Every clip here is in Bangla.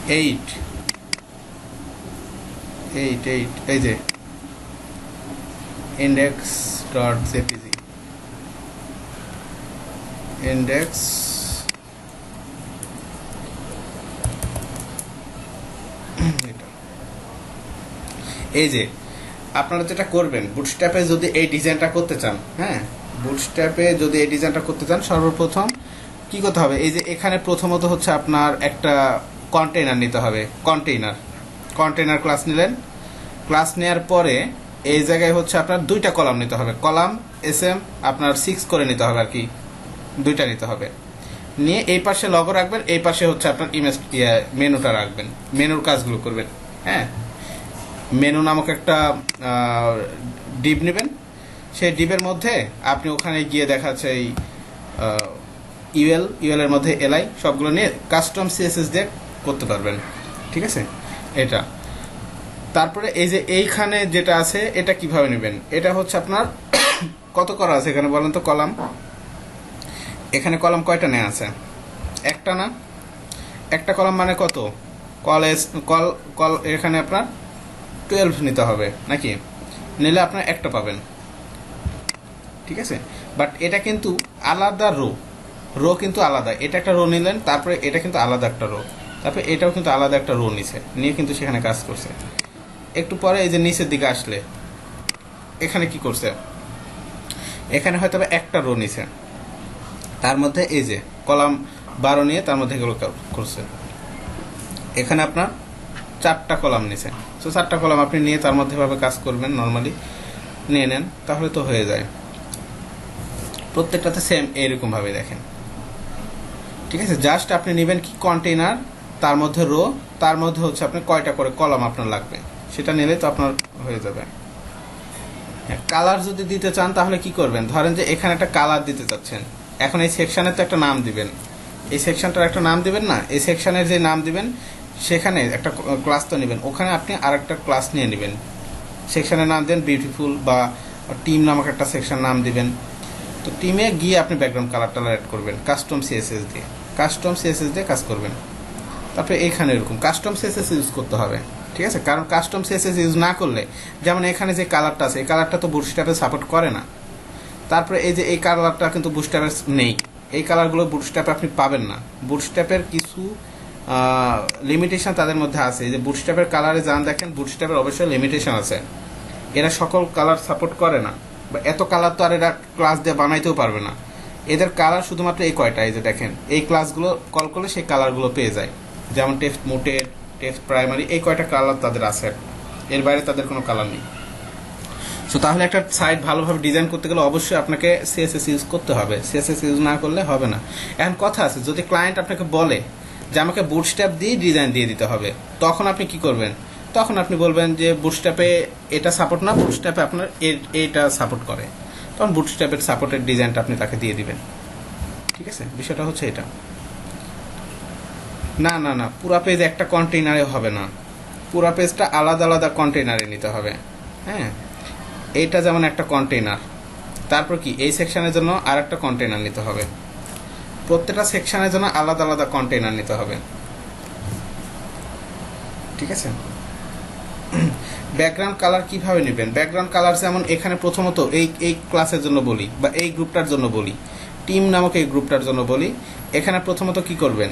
8 এই যে index.jpg index এই যে আপনারা যেটা করবেন বুটস্ট্র্যাপে যদি এই ডিজাইনটা করতে চান, হ্যাঁ বুটস্ট্র্যাপে যদি এই ডিজাইনটা করতে চান, সর্বপ্রথম কি করতে হবে, এই যে এখানে প্রথমত হচ্ছে আপনার একটা কন্টেইনার নিতে হবে। কন্টেইনার ক্লাস নিলেন, ক্লাস নেওয়ার পরে এই জায়গায় হচ্ছে আপনার দুইটা কলাম নিতে হবে, কলাম SM আপনার 6 করে নিতে হবে আর কি, দুইটা নিতে হবে। নিয়ে এই পাশে লগো রাখবেন, এই পাশে হচ্ছে আপনার ইমেজ মেনুটা রাখবেন, মেনুর কাজগুলো করবেন। হ্যাঁ মেনু নামক একটা ডিপ নেবেন, সেই ডিপের মধ্যে আপনি ওখানে গিয়ে দেখাচ্ছে এই ইউএল এর মধ্যে এলআই সবগুলো নিয়ে কাস্টম সিএসএস দিয়ে করতে পারবেন। ঠিক আছে, এটা তারপরে এই যে এইখানে যেটা আছে এটা কিভাবে নেবেন, এটা হচ্ছে আপনার কত করা আছে এখানে বলেন তো, কলাম এখানে কলাম কয়টা নেওয়া আছে, একটা না, একটা কলাম মানে কত, কল এখানে আপনার 12 নিতে হবে নাকি, নিলে আপনার একটা পাবেন। ঠিক আছে, বাট এটা কিন্তু আলাদা রো কিন্তু আলাদা, এটা একটা রো নিলেন, তারপরে এটা কিন্তু আলাদা একটা রো, তারপরে এটাও কিন্তু আলাদা একটা রো নিছে, নিয়ে কিন্তু সেখানে কাজ করছে। একটু পরে এই যে নিচের দিকে আসলে এখানে কি করছে, এখানে হয়তো একটা রো নিছে, তার মধ্যে এই যে কলাম 12 নিয়ে তার মধ্যে এগুলো করছে। এখানে আপনার 4টা কলাম নিছে, তো 4টা কলাম আপনি নিয়ে তার মধ্যে ভাবে কাজ করবেন, নর্মালি নিয়ে নেন, তাহলে তো হয়ে যায়। প্রত্যেকটাতে সেম এইরকম ভাবে দেখেন। ঠিক আছে, জাস্ট আপনি নেবেন কি কন্টেইনার, তার মধ্যে রো, তার মধ্যে হচ্ছে আপনার কয়টা করে কলাম আপনার লাগবে সেটা নিলে তো আপনার হয়ে যাবে। কালার যদি দিতে চান তাহলে কি করবেন, ধরেন যে এখানে একটা কালার দিতে চাচ্ছেন, এখন এই সেকশনের তো একটা নাম দিবেন, এই সেকশনটার একটা নাম দিবেন না, এই সেকশনের যে নাম দিবেন সেখানে একটা ক্লাস তো নেবেন, ওখানে আপনি আরেকটা ক্লাস নিয়ে নেবেন, সেকশনের নাম দেন বিউটিফুল বা টিম নামক একটা সেকশন নাম দিবেন। তো টিমে গিয়ে আপনি ব্যাকগ্রাউন্ড কালারটা অ্যাড করবেন কাস্টম সিএসএস দিয়ে কাজ করবেন। তারপরে এখানে এরকম কাস্টম সিএসএস ইউজ করতে হবে। ঠিক আছে, কারণ কাস্টম সিএসএস ইউজ না করলে, যেমন এখানে যে কালারটা আছে এই কালারটা তো বুটস্ট্র্যাপে সাপোর্ট করে না, তারপরে এই যে এই কালারটা কিন্তু বুটস্ট্র্যাপে নেই, এই কালারগুলো বুটস্ট্র্যাপে আপনি পাবেন না। বুটস্ট্র্যাপের কিছু লিমিটেশন তাদের মধ্যে আছে, এই যে বুটস্ট্র্যাপের কালারে যান দেখেন, বুটস্ট্র্যাপের অবশ্যই লিমিটেশন আছে, এরা সকল কালার সাপোর্ট করে না, বা এত কালার তো আর এরা ক্লাস দিয়ে বানাইতেও পারবে না। এদের কালার শুধুমাত্র এই কয়টা, এই যে দেখেন এই ক্লাসগুলো কল করলে সেই কালারগুলো পেয়ে যায়, যেমন টেক্সট মোটেড, টেক্সট প্রাইমারি, এই কয়টা কালার তাদের আছে, এর বাইরে তাদের কোনো কালার নেই। সো তাহলে একটা সাইট ভালোভাবে ডিজাইন করতে গেলে অবশ্যই আপনাকে সিএসএস ইউজ করতে হবে, সিএসএস ইউজ না করলে হবে না। এখন কথা আছে, যদি ক্লায়েন্ট আপনাকে বলে যে আমাকে বুটস্ট্র্যাপ দিয়ে ডিজাইন দিয়ে দিতে হবে, তখন আপনি কি করবেন, তখন আপনি বলবেন যে বুটস্ট্র্যাপে এটা সাপোর্ট না, বুটস্ট্র্যাপে আপনার এটা সাপোর্ট করে, তখন বুটস্ট্র্যাপের সাপোর্টের ডিজাইনটা আপনি তাকে দিয়ে দিবেন। ঠিক আছে, বিষয়টা হচ্ছে এটা। না না না, পুরা পেজ একটা কন্টেইনারে হবে না, পুরা পেজটা আলাদা আলাদা কন্টেইনারে নিতে হবে। হ্যাঁ, এইটা যেমন একটা কন্টেইনার, তারপর কি এই সেকশনের জন্য আর একটা কন্টেইনার নিতে হবে, প্রত্যেকটা সেকশনের জন্য আলাদা আলাদা কন্টেইনার নিতে হবে। ঠিক আছে, ব্যাকগ্রাউন্ড কালার কিভাবে নেবেন, ব্যাকগ্রাউন্ড কালার যেমন এখানে প্রথমত এই ক্লাসের জন্য বলি বা এই গ্রুপটার জন্য বলি, টিম নামক এই গ্রুপটার জন্য বলি, এখানে প্রথমত কি করবেন,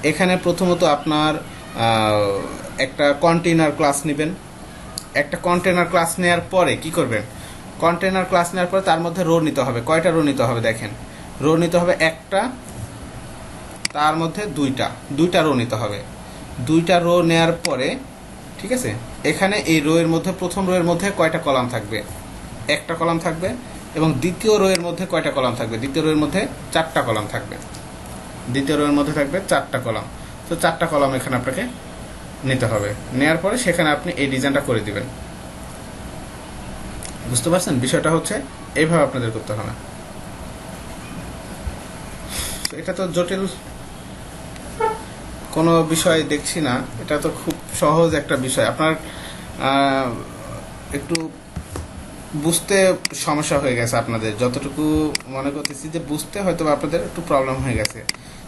এখানে প্রথমত আপনার একটা কন্টেইনার ক্লাস নেবেন, একটা কন্টেইনার ক্লাস নেওয়ার পরে কি করবেন, কন্টেইনার ক্লাস নেওয়ার পরে তার মধ্যে রো নিতে হবে, কয়টা রো নিতে হবে দেখেন, রো নিতে হবে একটা, তার মধ্যে দুইটা রো নিতে হবে, দুইটা রো নেওয়ার পরে ঠিক আছে, এখানে এই রো এর মধ্যে প্রথম রো এর মধ্যে কয়টা কলাম থাকবে, একটা কলাম থাকবে, এবং দ্বিতীয় রো এর মধ্যে কয়টা কলাম থাকবে, দ্বিতীয় রো এর মধ্যে 4টা কলাম থাকবে, দ্বিতীয় রো এর মধ্যে থাকবে 4টা কলাম। তো 4টা কলাম এখানে আপনাকে নিতে হবে, নেওয়ার পরে সেখানে আপনি এই ডিজাইনটা করে দিবেন। বুঝতে পারছেন, বিষয়টা হচ্ছে এইভাবে আপনাদের করতে হবে। এটা তো জটিল কোনো বিষয় দেখছি না, এটা তো খুব সহজ একটা বিষয়, আপনার একটু বুঝতে সমস্যা হয়ে গেছে আপনাদের, যতটুকু মনে করতেছি যে বুঝতে হয়তো আপনাদের একটু প্রবলেম হয়ে গেছে।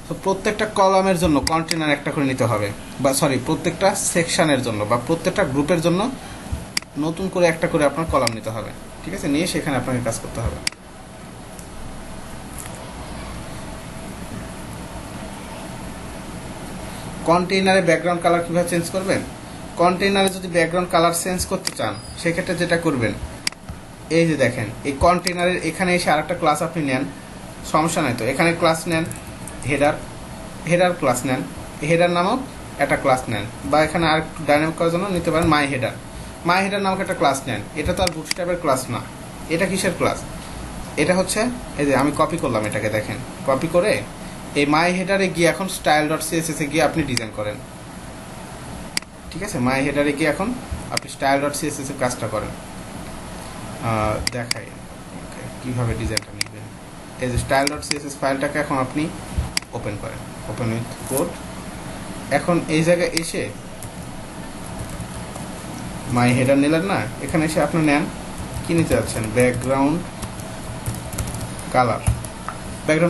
তো তো প্রত্যেকটা কলামের জন্য কন্টেনার একটা করে নিতে হবে, বা সরি প্রত্যেকটা সেকশনের জন্য বা প্রত্যেকটা গ্রুপের জন্য নতুন করে একটা করে আপনার কলাম নিতে হবে। ঠিক আছে, নিয়ে সেখানে আপনাকে কাজ করতে হবে। কন্টেইনারে ব্যাকগ্রাউন্ড কালার কীভাবে চেঞ্জ করবেন? কন্টেইনারে যদি ব্যাকগ্রাউন্ড কালার চেঞ্জ করতে চান সেক্ষেত্রে যেটা করবেন, এই যে দেখেন এই কন্টেইনারের এখানে এসে আরেকটা ক্লাস আপনি নেন, সমস্যা নাই তো, এখানে ক্লাস নেন হেডার ক্লাস নেন, হেডার নামক একটা ক্লাস নেন, বা এখানে আর ডাইনামিক করার জন্য নিতে পারেন মাই হেডার নামক একটা ক্লাস নেন। এটা তো আর বুটস্ট্র্যাপের ক্লাস না, এটা কিসের ক্লাস? এটা হচ্ছে এই যে আমি কপি করলাম এটাকে, দেখেন কপি করে এই মাই হেডারে গিয়ে এখন style.css এ গিয়ে আপনি ডিজাইন করেন। ঠিক আছে, মাই হেডারে গিয়ে এখন আপনি style.css এর কাজটা করেন। দেখাই কিভাবে ডিজাইনটা নেবেন। এই যে style.css ফাইলটাকে এখন আপনি ওপেন করেন, ওপেন উইথ কোড। এখন এই জায়গায় এসে মাই হেডার নিলেন না, এখানে এসে আপনি নেন কি নিতে যাচ্ছেন, ব্যাকগ্রাউন্ড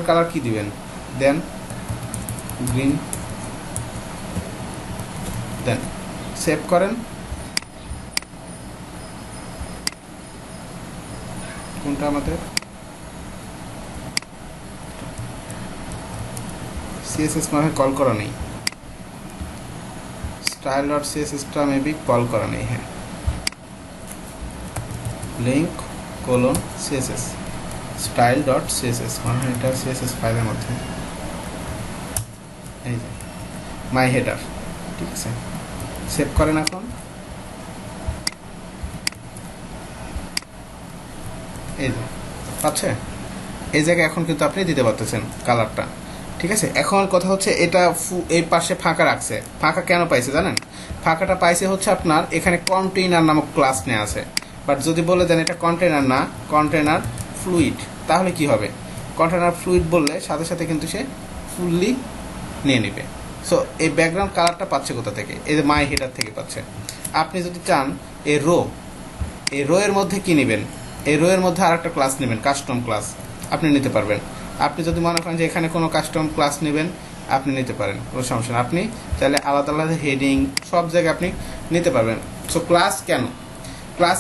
কালার কি দিবেন, দেন গ্রিন, দেন সেভ করেন। কোনটা আমাদের সিএসএস মানে কল করা নেই, style.css মেবি কল করা নেই। হ্যাঁ, লিঙ্ক কোলন css style.css মানে এটা css ফাইলের মধ্যে এই যে মাই হেডার। ঠিক আছে, সেভ করেন। এখন এই যে পাচ্ছে, এই জায়গায় এখন কিন্তু আপনি দিতে পারতেছেন কালারটা। ঠিক আছে, এখন কথা হচ্ছে এটা এই পাশে ফাঁকা রাখছে, ফাঁকা কেন পাইছে জানেন? ফাঁকাটা পাইছে হচ্ছে আপনার এখানে কন্টেইনার নামক ক্লাস নেওয়া আছে। বাট যদি বলে দেন এটা কন্টেইনার না, কন্টেইনার ফ্লুইড, তাহলে কি হবে? কন্টেইনার ফ্লুইড বললে সাথে সাথে কিন্তু সে ফুললি নিয়ে নেবে। সো এই ব্যাকগ্রাউন্ড কালারটা পাচ্ছে কোথা থেকে? এই যে মাই হেডার থেকে পাচ্ছে। আপনি যদি চান এই রো এর মধ্যে কি নেবেন, এই রো এর মধ্যে আর একটা ক্লাস নেবেন, কাস্টম ক্লাস আপনি নিতে পারবেন। আপনি যদি মনে করেন যে এখানে কোনো কাস্টম ক্লাস নেবেন, আপনি নিতে পারেন, কোনো সমস্যা না। আপনি তাহলে আলাদা আলাদা হেডিং সব জায়গায় আপনি নিতে পারবেন। সো ক্লাস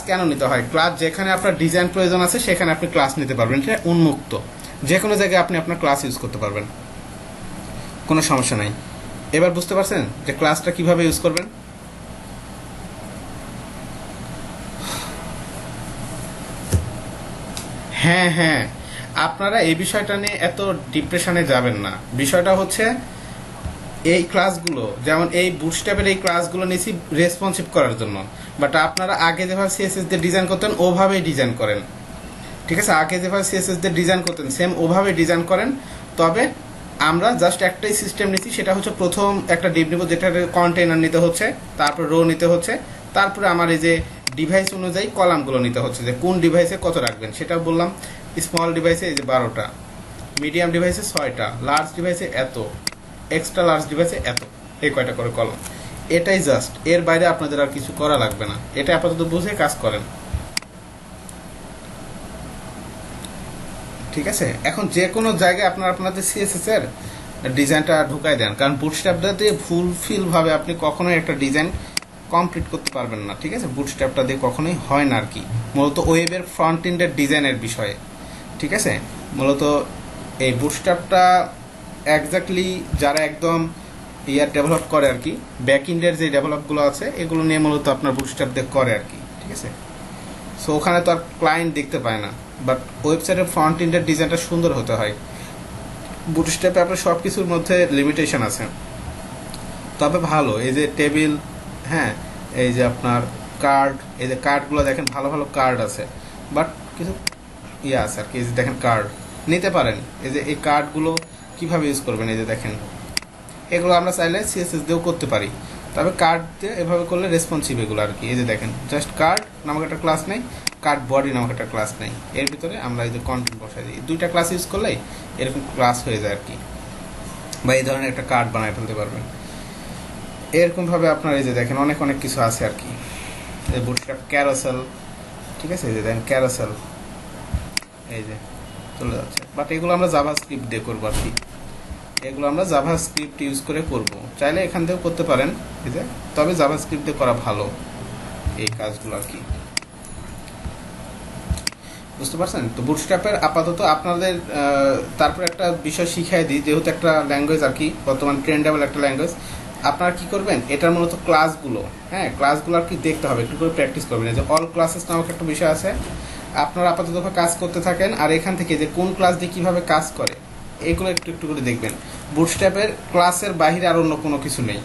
কেন নিতে হয়? ক্লাস যেখানে আপনার ডিজাইন প্রয়োজন আছে সেখানে আপনি ক্লাস নিতে পারবেন, এটা উন্মুক্ত, যে কোনো জায়গায় আপনি আপনার ক্লাস ইউজ করতে পারবেন, কোনো সমস্যা নাই। এবার বুঝতে পারছেন যে ক্লাসটা কিভাবে ইউজ করবেন? হ্যাঁ, আপনারা এই বিষয়টা নিয়ে এত ডিপ্রেশনে যাবেন না। বিষয়টা হচ্ছে এই ক্লাসগুলো, যেমন এই বুটস্ট্র্যাপের এই ক্লাসগুলো নিয়েছি রেসপন্সিভ করার জন্য, বাট আপনারা আগে যেভাবে সিএসএস দিয়ে ডিজাইন করতেন ওভাবেই ডিজাইন করেন। ঠিক আছে, আগে যেভাবে সিএসএস দিয়ে ডিজাইন করতেন সেম ওভাবে ডিজাইন করেন। তবে আমরা জাস্ট একটাই সিস্টেম নিচ্ছি, সেটা হচ্ছে প্রথম একটা ডিপ নিব, যেটা কন্টেইনার নিতে হচ্ছে, তারপর রো নিতে হচ্ছে, তারপরে আমার এই যে ডিভাইস অনুযায়ী কলামগুলো নিতে হচ্ছে, যে কোন ডিভাইসে কত রাখবেন সেটাও বললাম। স্মল ডিভাইসে এই যে 12টা, মিডিয়াম ডিভাইসে 6টা, লার্জ ডিভাইসে এত, এক্সট্রা লার্জ ডিভাইসে এত, এই কয়টা করে কলম। এটাই জাস্ট, এর বাইরে আপনাদের আর কিছু করা লাগবে না। এটা আপাতত বুঝে কাজ করেন। ঠিক আছে, এখন যে কোনো জায়গায় আপনাদের সিএসএস এর ডিজাইনটা ঢুকাই দেন, কারণ বুটস্ট্র্যাপটা দিয়ে ফুলফিল ভাবে আপনি কখনোই একটা ডিজাইন কমপ্লিট করতে পারবেন না। ঠিক আছে, বুটস্ট্র্যাপটা দিয়ে কখনোই হয় না আর কি, মূলত ওয়েবের ফ্রন্ট এন্ডের ডিজাইনের বিষয়ে। ঠিক আছে, মূলত এই বুটস্ট্র্যাপটা এক্স্যাক্টলি যারা একদম ডেভেলপ করে আর কি, ব্যাক এন্ডের যে ডেভেলপগুলো আছে এগুলো নিয়ে মূলত আপনার বুটস্ট্র্যাপ দিয়ে করে আর কি। ঠিক আছে, সো ওখানে তো আর ক্লায়েন্ট দেখতে পায় না, বাট ওয়েবসাইটের ফ্রন্ট এন্ডের ডিজাইনটা সুন্দর হতে হয়। বুটস্ট্র্যাপে আপনার সব কিছুর মধ্যে লিমিটেশন আছে, তবে ভালো। এই যে টেবিল, হ্যাঁ, এই যে আপনার কার্ড, এই যে কার্ডগুলো দেখেন, ভালো ভালো কার্ড আছে, বাট কিছু আছে আর কি। এই যে দেখেন কার্ড নিতে পারেন, এই যে এই কার্ডগুলো কিভাবে ইউজ করবেন, এই যে দেখেন এগুলো আমরা চাইলে সিএসএস দিয়েও করতে পারি, তবে কার্ড দিয়ে এভাবে করলে রেসপন্সিভ এগুলো আর কি। এই যে দেখেন জাস্ট কার্ড নামক একটা ক্লাস নেই, কার্ড বডি নামক একটা ক্লাস নেই, এর ভিতরে আমরা এই যে কন্টেন্ট বসাই দিই। দুইটা ক্লাস ইউজ করলেই এরকম ক্লাস হয়ে যায় আর কি, বা এই ধরনের একটা কার্ড বানায় ফেলতে পারবেন। এরকম ভাবে আপনার এই যে দেখেন অনেক কিছু আছে আর কি। এই বুটস্ট্র্যাপ ক্যারোসেল, ঠিক আছে, এই যে দেখেন ক্যারোসেল, এই যে চলে যাচ্ছে, বাট এগুলো আমরা জাভাস্ক্রিপ্ট দিয়ে করবো আর কি। এগুলো আমরা জাভাস্ক্রিপ্ট ইউজ করে করব। চাইলে এখান থেকেও করতে পারেন, ঠিক আছে, তবে জাভাস্ক্রিপ্ট দিয়ে করা ভালো এই কাজগুলো আর কি। বুঝতে পারছেন? তো বুটস্ট্র্যাপের আপাতত আপনাদের তারপর একটা বিষয় শিখিয়ে দিই, যেহেতু একটা ল্যাঙ্গুয়েজ আর কি, বর্তমান ট্রেন্ডেবল একটা ল্যাঙ্গুয়েজ। আপনারা কি করবেন, এটার মূলত ক্লাসগুলো, হ্যাঁ ক্লাসগুলো আর কি দেখতে হবে, একটু করে প্র্যাকটিস করবেন। এই যে অল ক্লাসেস নামক একটা বিষয় আছে, আপনারা আপাতত কাজ করতে থাকেন, আর এখান থেকে যে কোন ক্লাস দিয়ে কীভাবে কাজ করে এগুলো একটু একটু করে দেখবেন। বুটস্ট্র্যাপের ক্লাসের বাইরে আর অন্য কোনো কিছু নেই,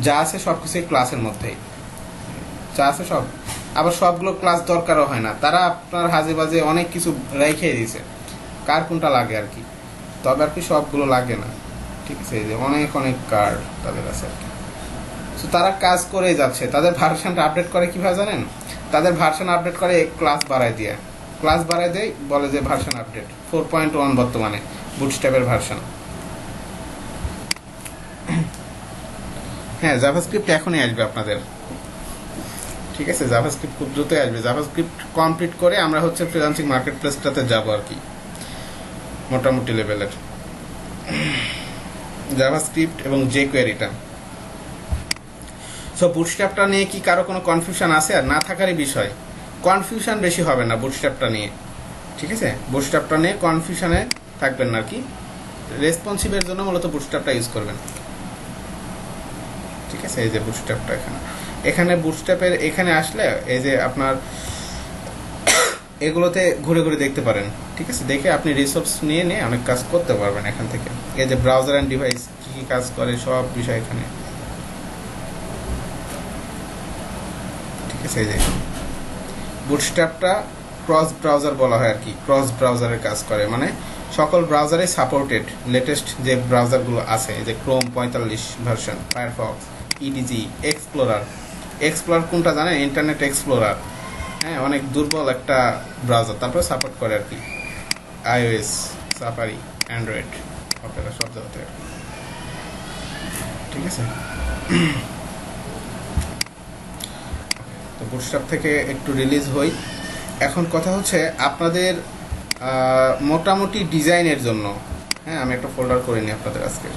যা আছে সব কিছুই ক্লাসের মধ্যেই, যা আছে সব। আবার সবগুলো ক্লাস দরকারও হয় না, তারা আপনার হাজে বাজে অনেক কিছু রেখে দিয়েছে, কার কোনটা লাগে আর কি, তবে আর কি সবগুলো লাগে না, ঠিক আছে। এই যে অনেক অনেক কার্ড তাদের আছে আর কি। তো তারা কাজ করেই যাচ্ছে। তাদের ভার্সনটা আপডেট করে কীভাবে জানেন? তাদের ভার্সন আপডেট করে ক্লাস বাড়ায় দিয়ে, ক্লাস বাড়ায় দেয়, বলে যে ভার্সন আপডেট 4.1 বর্তমানে বুটস্ট্র্যাপের ভার্সন। হ্যাঁ, জাভাস্ক্রিপ্ট এখনই আসবে আপনাদের, ঠিক আছে। জাভাস্ক্রিপ্ট খুব দ্রুতই আসবে। জাভাস্ক্রিপ্ট কমপ্লিট করে আমরা হচ্ছে ফ্রিল্যান্সিং মার্কেট প্লেসটাতে যাবো আর কি, মোটামুটি লেভেলের জাভাস্ক্রিপ্ট এবং jQueryটা। সো বুটস্ট্র্যাপটা নিয়ে কি কারো কোনো কনফিউশন আছে? আর না থাকারই বিষয়, কনফিউশন বেশি হবে না বুটস্ট্র্যাপটা নিয়ে, ঠিক আছে। বুটস্ট্র্যাপটা নিয়ে কনফিউশনে থাকবেন না আর কি। রেসপন্সিভের জন্য মূলত বুটস্ট্র্যাপটা ইউজ করবেন, ঠিক আছে। এই যে বুটস্ট্র্যাপটা এখানে বুটস্ট্র্যাপের এখানে আসলে এই যে আপনার এগুলোতে ঘুরে ঘুরে দেখতে পারেন, ঠিক আছে। দেখে আপনি রিসোর্স নিয়ে নিয়ে অনেক কাজ করতে পারবেন এখান থেকে। এই যে ব্রাউজার অ্যান্ড ডিভাইস কী কী কাজ করে সব বিষয় এখানে, ঠিক আছে। এই যে বুটস্ট্র্যাপটা ক্রস ব্রাউজার বলা হয় আর কি, ক্রস ব্রাউজারের কাজ করে, মানে সকল ব্রাউজারে সাপোর্টেড লেটেস্ট যে ব্রাউজারগুলো আছে, যে ক্রোম 45 ভার্সন, ফায়ারফক্স, ইডিজি, এক্সপ্লোরার কোনটা জানেন? ইন্টারনেট এক্সপ্লোরার, হ্যাঁ অনেক দুর্বল একটা ব্রাউজার, তারপরে সাপোর্ট করে আর কি iOS, সাফারি, অ্যান্ড্রয়েড, অপেরা সব জায়গাতে, ঠিক আছে। তো বুটস্ট্র্যাপ থেকে একটু রিলিজ হই। এখন কথা হচ্ছে আপনাদের মোটামুটি ডিজাইনের জন্য, হ্যাঁ আমি একটা ফোল্ডার করে নিই আপনাদের আজকে।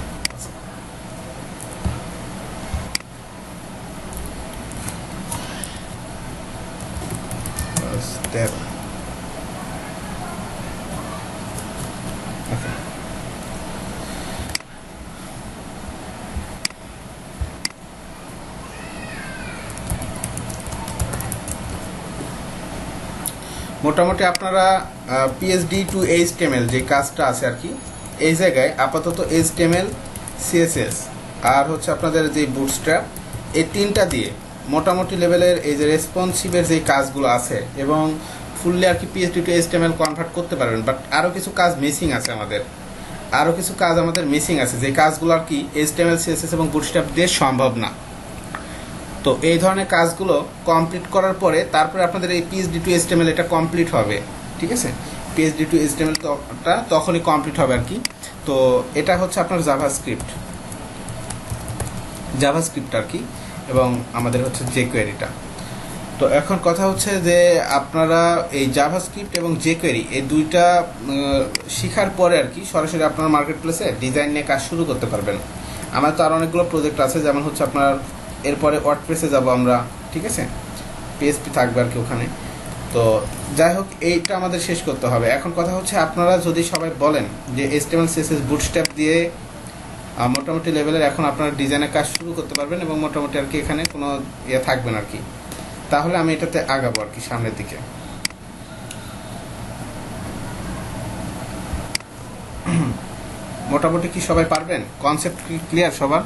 মোটামুটি আপনারা PHP টু HTML যে কাজটা আছে আর কি, এই জায়গায় আপাতত HTML, CSS আর হচ্ছে আপনাদের যে বুটস্ট্র্যাপ, এই তিনটা দিয়ে মোটামুটি লেভেলের এই যে রেসপন্সিভের যে কাজগুলো আছে এবং ফুললি আর কি PHP টু HTML কনভার্ট করতে পারবেন। বাট আরও কিছু কাজ মিসিং আছে আমাদের, আরও কিছু কাজ আমাদের মিসিং আছে, যে কাজগুলো আর কি HTML, CSS এবং বুটস্ট্র্যাপ দিয়ে সম্ভব না। তো এই ধরনের কাজগুলো কমপ্লিট করার পরে তারপরে আপনাদের এই PHP টু HTML এটা কমপ্লিট হবে, ঠিক আছে। PHP টু HTML টা তখনই কমপ্লিট হবে আর কি। তো এটা হচ্ছে আপনার জাভাস্ক্রিপ্ট আর কি, এবং আমাদের হচ্ছে jQueryটা। তো এখন কথা হচ্ছে যে আপনারা এই জাভাস্ক্রিপ্ট এবং jQuery এই দুইটা শেখার পরে আর কি সরাসরি আপনার মার্কেট প্লেসে ডিজাইন নিয়ে কাজ শুরু করতে পারবেন। আমার তো আর অনেকগুলো প্রজেক্ট আছে, যেমন হচ্ছে আপনার এরপরে ওয়ার্ডপ্রেসে যাব আমরা, ঠিক আছে, PHP থাকবে আর কি ওখানে। তো যাই হোক, এইটা আমাদের শেষ করতে হবে। এখন কথা হচ্ছে আপনারা যদি সবাই বলেন যে HTML, CSS, বুটস্ট্র্যাপ দিয়ে মোটামুটি লেভেলের এখন আপনারা ডিজাইনের কাজ শুরু করতে পারবেন এবং মোটামুটি আর কি এখানে কোনো ইয়ে থাকবেন আর কি, তাহলে আমি এটাতে আগাবো আর কি সামনের দিকে। মোটামুটি কি সবাই পারবেন? কনসেপ্ট কি ক্লিয়ার সবার?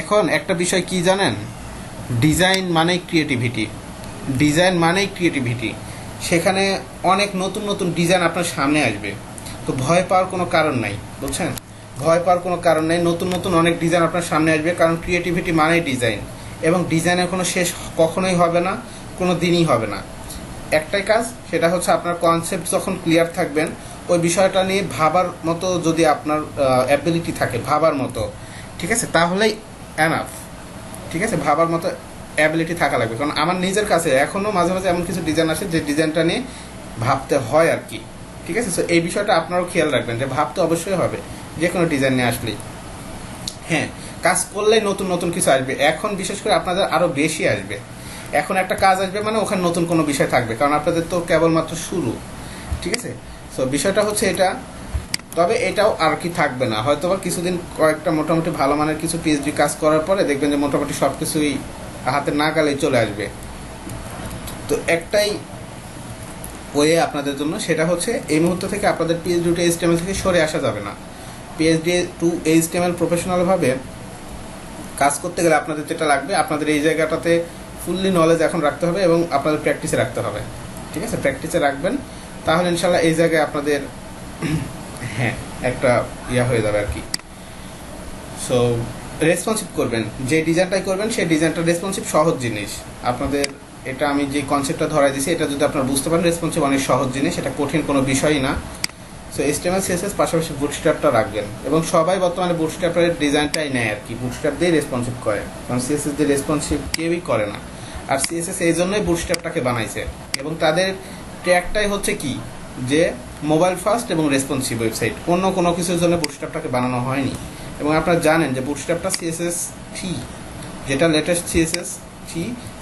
এখন একটা বিষয় কি জানেন, ডিজাইন মানেই ক্রিয়েটিভিটি, সেখানে অনেক নতুন নতুন ডিজাইন আপনার সামনে আসবে। তো ভয় পাওয়ার কোনো কারণ নাই, বুঝছেন? ভয় পাওয়ার কোনো কারণ নেই, নতুন নতুন অনেক ডিজাইন আপনার সামনে আসবে, কারণ ক্রিয়েটিভিটি মানেই ডিজাইন, এবং ডিজাইনের কোনো শেষ কখনোই হবে না, কোনো দিনই হবে না। একটাই কাজ, সেটা হচ্ছে আপনার কনসেপ্ট যখন ক্লিয়ার থাকবেন, ওই বিষয়টা নিয়ে ভাবার মতো যদি আপনার অ্যাবিলিটি থাকে, ভাবার মতো, ঠিক আছে, তাহলেই এনাফ, ঠিক আছে। ভাবার মতো অ্যাবিলিটি থাকা লাগবে, কারণ আমার নিজের কাছে এখনও মাঝে মাঝে এমন কিছু ডিজাইন আসে যে ডিজাইনটা নিয়ে ভাবতে হয় আর কি, ঠিক আছে। সো এই বিষয়টা আপনারাও খেয়াল রাখবেন যে ভাবতে অবশ্যই হবে যে কোনো ডিজাইন নিয়ে আসলেই। হ্যাঁ, কাজ করলেই নতুন নতুন কিছু আসবে, এখন বিশেষ করে আপনাদের আরও বেশি আসবে। এখন একটা কাজ আসবে মানে ওখানে নতুন কোনো বিষয় থাকবে, কারণ আপনাদের তো কেবলমাত্র শুরু, ঠিক আছে। সো বিষয়টা হচ্ছে এটা। তবে এটাও আর কি থাকবে না, হয়তো বা কিছুদিন কয়েকটা মোটামুটি ভালো মানের কিছু পিএইচডি কাজ করার পরে দেখবেন যে মোটামুটি সব কিছুই হাতের নাগালেই চলে আসবে। তো একটাই ওয়ে আপনাদের জন্য, সেটা হচ্ছে এই মুহূর্ত থেকে আপনাদের পিএইচডি টু এইচটিএমএল থেকে সরে আসা যাবে না। পিএইচডি টু এইচটিএমএল প্রফেশনালভাবে কাজ করতে গেলে আপনাদের যেটা লাগবে, আপনাদের এই জায়গাটাতে ফুললি নলেজ এখন রাখতে হবে এবং আপনাদের প্র্যাকটিসে রাখতে হবে, ঠিক আছে। প্র্যাকটিসে রাখবেন, তাহলে ইনশাল্লাহ এই জায়গায় আপনাদের হ্যাঁ একটা ইয়া হয়ে যাবে আর কি। সো রেসপন্সিভ করবেন, যে ডিজাইনটাই করবেন সেই ডিজাইনটা রেসপন্সিভ সহজ জিনিস আপনাদের। এটা আমি যে কনসেপ্টটা ধরাই দিয়েছি, এটা যদি আপনারা বুঝতে পারেন, রেসপন্সিভ অনেক সহজ জিনিস, এটা কঠিন কোনো বিষয়ই না। সো HTML CSS পাশাপাশি বুটস্ট্র্যাপটা রাখবেন, এবং সবাই বর্তমানে বুটস্ট্র্যাপের ডিজাইনটাই নেয় আর কি, বুটস্ট্র্যাপ দিয়ে রেসপন্সিভ করে, কারণ CSS দিয়ে রেসপন্সিভ কেউই করে না। আর CSS এই জন্যই বুটস্ট্র্যাপটাকে বানাইছে, এবং তাদের ট্র্যাকটাই হচ্ছে কি, যে মোবাইল ফার্স্ট এবং রেসপন্সিভ ওয়েবসাইট, অন্য কোনো কিছুর জন্য বুটস্ট্র্যাপটাকে বানানো হয়নি। এবং আপনারা জানেন যে বুটস্ট্র্যাপটা CSS3, যেটা লেটেস্ট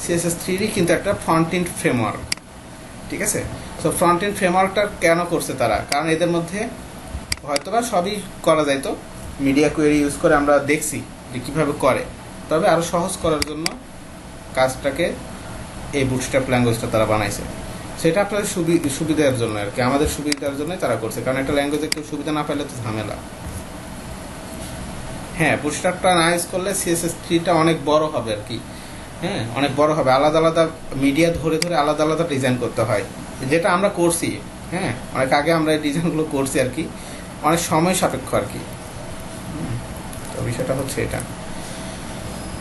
CSS3 কিন্তু একটা ফ্রন্ট এন্ড ফ্রেমওয়ার্ক, ঠিক আছে। সো ফ্রন্ট এন্ড ফ্রেমওয়ার্কটা কেন করছে তারা, কারণ এদের মধ্যে হয়তোবা সবই করা যায়, তো মিডিয়া কোয়েরি ইউজ করে আমরা দেখছি যে কীভাবে করে, তবে আরও সহজ করার জন্য কাজটাকে এই বুটস্ট্র্যাপ ল্যাঙ্গুয়েজটা তারা বানাইছে। সেটা আপনাদের সুবিধার জন্য আর কি, আমাদের সুবিধার জন্যই তারা করছে, কারণ একটা ল্যাঙ্গুয়েজে কেউ সুবিধা না পাইলে তো ঝামেলা। হ্যাঁ, বুটস্ট্র্যাপটা না ইউজ করলে CSS3টা অনেক বড় হবে আর কি, হ্যাঁ অনেক বড় হবে, আলাদা আলাদা মিডিয়া ধরে ধরে আলাদা আলাদা ডিজাইন করতে হয়, যেটা আমরা করছি। হ্যাঁ, অনেক আগে আমরা এই ডিজাইনগুলো করছি আর কি, অনেক সময় সাপেক্ষ আর কি। তো বিষয়টা হচ্ছে এটা।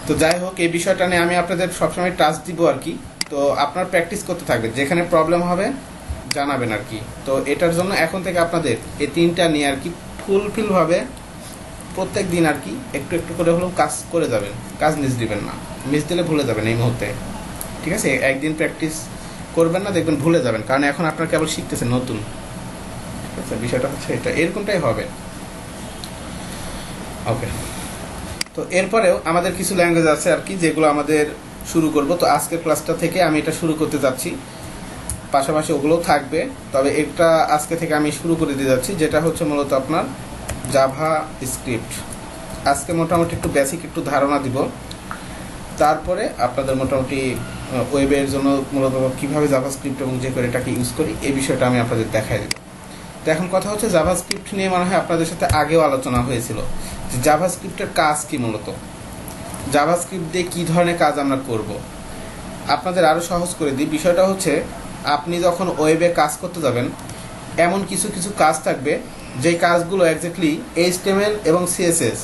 তো যাই হোক, এই বিষয়টা নিয়ে আমি আপনাদের সবসময় টাচ দিব আর কি। তো আপনার প্র্যাকটিস করতে থাকবে, যেখানে প্রবলেম হবে জানাবেন আর কি। তো এটার জন্য এখন থেকে আপনাদের এই 3টা নিয়ে আর কি ফুলফিলভাবে প্রত্যেক দিন আর কি একটু একটু করে হলেও কাজ করে যাবেন, কাজ মিস দিবেন না, মিস দিলে ভুলে যাবেন এই মুহূর্তে, ঠিক আছে। একদিন প্র্যাকটিস করবেন না, দেখবেন ভুলে যাবেন, কারণ এখন আপনার কেবল শিখতেছেন নতুন, ঠিক আছে। বিষয়টা হচ্ছে এটা, এরকমটাই হবে। ওকে, তো এরপরেও আমাদের কিছু ল্যাঙ্গুয়েজ আছে আর কি, যেগুলো আমাদের শুরু করব। তো আজকের ক্লাসটা থেকে আমি এটা শুরু করতে যাচ্ছি, পাশাপাশি ওগুলোও থাকবে, তবে এটা আজকে থেকে আমি শুরু করে দিয়ে যাচ্ছি, যেটা হচ্ছে মূলত আপনার জাভা স্ক্রিপ্ট। আজকে মোটামুটি একটু বেসিক একটু ধারণা দিব, তারপরে আপনাদের মোটামুটি ওয়েবের জন্য মূলত কীভাবে জাভা স্ক্রিপ্ট এবং যে করে এটাকে ইউজ করি এই বিষয়টা আমি আপনাদের দেখাই দেব। তো এখন কথা হচ্ছে জাভা স্ক্রিপ্ট নিয়ে মনে হয় আপনাদের সাথে আগেও আলোচনা হয়েছিল যে জাভা স্ক্রিপ্টের কাজ কি, মূলত জাভা স্ক্রিপ্ট দিয়ে কী ধরনের কাজ আমরা করব। আপনাদের আরও সহজ করে দিই, বিষয়টা হচ্ছে আপনি যখন ওয়েবে কাজ করতে যাবেন, এমন কিছু কিছু কাজ থাকবে যেই কাজগুলো এক্স্যাক্টলি HTML এবং CSS,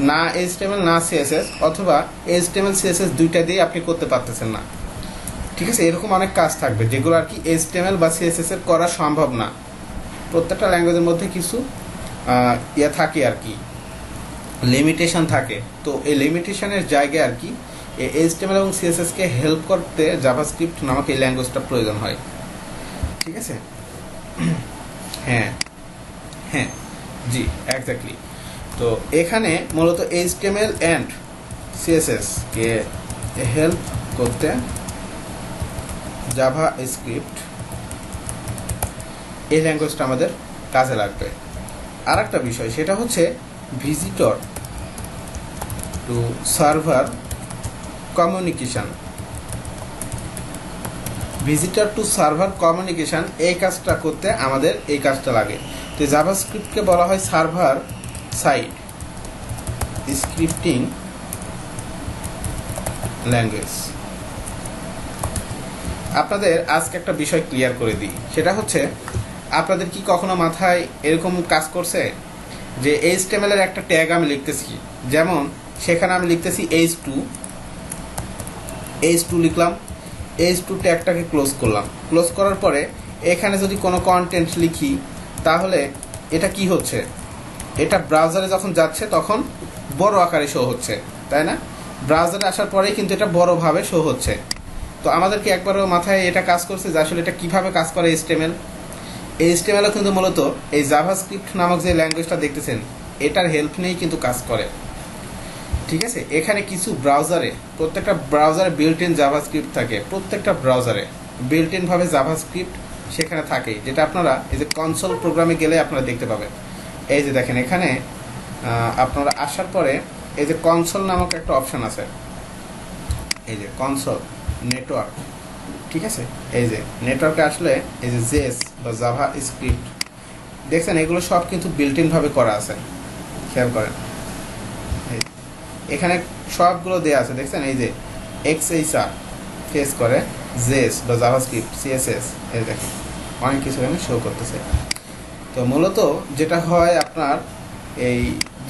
না HTML না CSS, অথবা HTML CSS দুইটা দিয়ে আপনি করতে পারতেছেন না, ঠিক আছে। এরকম অনেক কাজ থাকবে যেগুলো আর কি HTML বা CSS এর করা সম্ভব না। প্রত্যেকটা ল্যাঙ্গুয়েজের মধ্যে কিছু ইয়ে থাকে আর কি, লিমিটেশন থাকে। তো এই লিমিটেশনের জায়গায় আর কি এই HTML এবং CSS কে হেল্প করতে জাভাস্ক্রিপ্ট নামক এই ল্যাঙ্গুয়েজটা প্রয়োজন হয়, ঠিক আছে। হ্যাঁ হ্যাঁ জি, এক্স্যাক্টলি। তো এখানে মূলত HTML and CSS K help করতে জাভা স্ক্রিপ্ট এই ল্যাঙ্গুয়েজটা আমাদের কাজে লাগবে। আর একটা বিষয়, সেটা হচ্ছে visitor to server communication. Visitor to server communication, এই কাজটা করতে আমাদের এই কাজটা লাগে। তো জাভাস্ক্রিপ্টকে বলা হয় সার্ভার সাইড স্ক্রিপ্টিং ল্যাঙ্গুয়েজ। আপনাদের আজকে একটা বিষয় ক্লিয়ার করে দিই, সেটা হচ্ছে আপনাদের কি কখনো মাথায় এরকম কাজ করছে যে HTML এর একটা ট্যাগ আমি লিখতেছি, যেমন সেখানে আমি লিখতেছি h2 লিখলাম, h2 ট্যাগটাকে ক্লোজ করলাম, ক্লোজ করার পরে এখানে যদি কোনো কন্টেন্ট লিখি, তাহলে এটা কি হচ্ছে, এটা ব্রাউজারে যখন যাচ্ছে তখন বড় আকারে শো হচ্ছে, তাই না। ব্রাউজারে আসার পরেই কিন্তু এটা বড়ভাবে শো হচ্ছে। তো আমাদেরকে একবারও মাথায় এটা কাজ করছে যে আসলে এটা কিভাবে কাজ করে HTML। এইচটিএমএল কিন্তু মূলত এই জাভাস্ক্রিপ্ট নামক যে ল্যাঙ্গুয়েজটা দেখতেছেন এটার হেল্প নিয়েই কিন্তু কাজ করে। ঠিক আছে, এখানে কিছু ব্রাউজারে, প্রত্যেকটা ব্রাউজারে বিল্ট ইন জাভাস্ক্রিপ্ট থাকে, প্রত্যেকটা ব্রাউজারে বিল্ট ইন ভাবে জাভাস্ক্রিপ্ট সেখানে থাকে, যেটা আপনারা এই যে কনসোল প্রোগ্রামে গেলে আপনারা দেখতে পাবেন। এই যে দেখেন এখানে আপনারা আসার পরে এই যে কনসোল নামক একটা অপশন আছে, এই যে কনসোল নেটওয়ার্ক। ঠিক আছে, এই যে নেটওয়ার্কে আসলে এই যে জেএস বা জাভা স্ক্রিপ্ট দেখছেন, এগুলো সব কিন্তু বিল্ট ইন ভাবে করা আছে। খেয়াল করেন এখানে সবগুলো দেওয়া আছে, দেখছেন এই যে XHR ফেস করে জেএস বা জাভাস্ক্রিপ্ট, সিএসএস, এই দেখেন অনেক কিছু এখানে শো করতেছে। তো মূলত যেটা হয় আপনার এই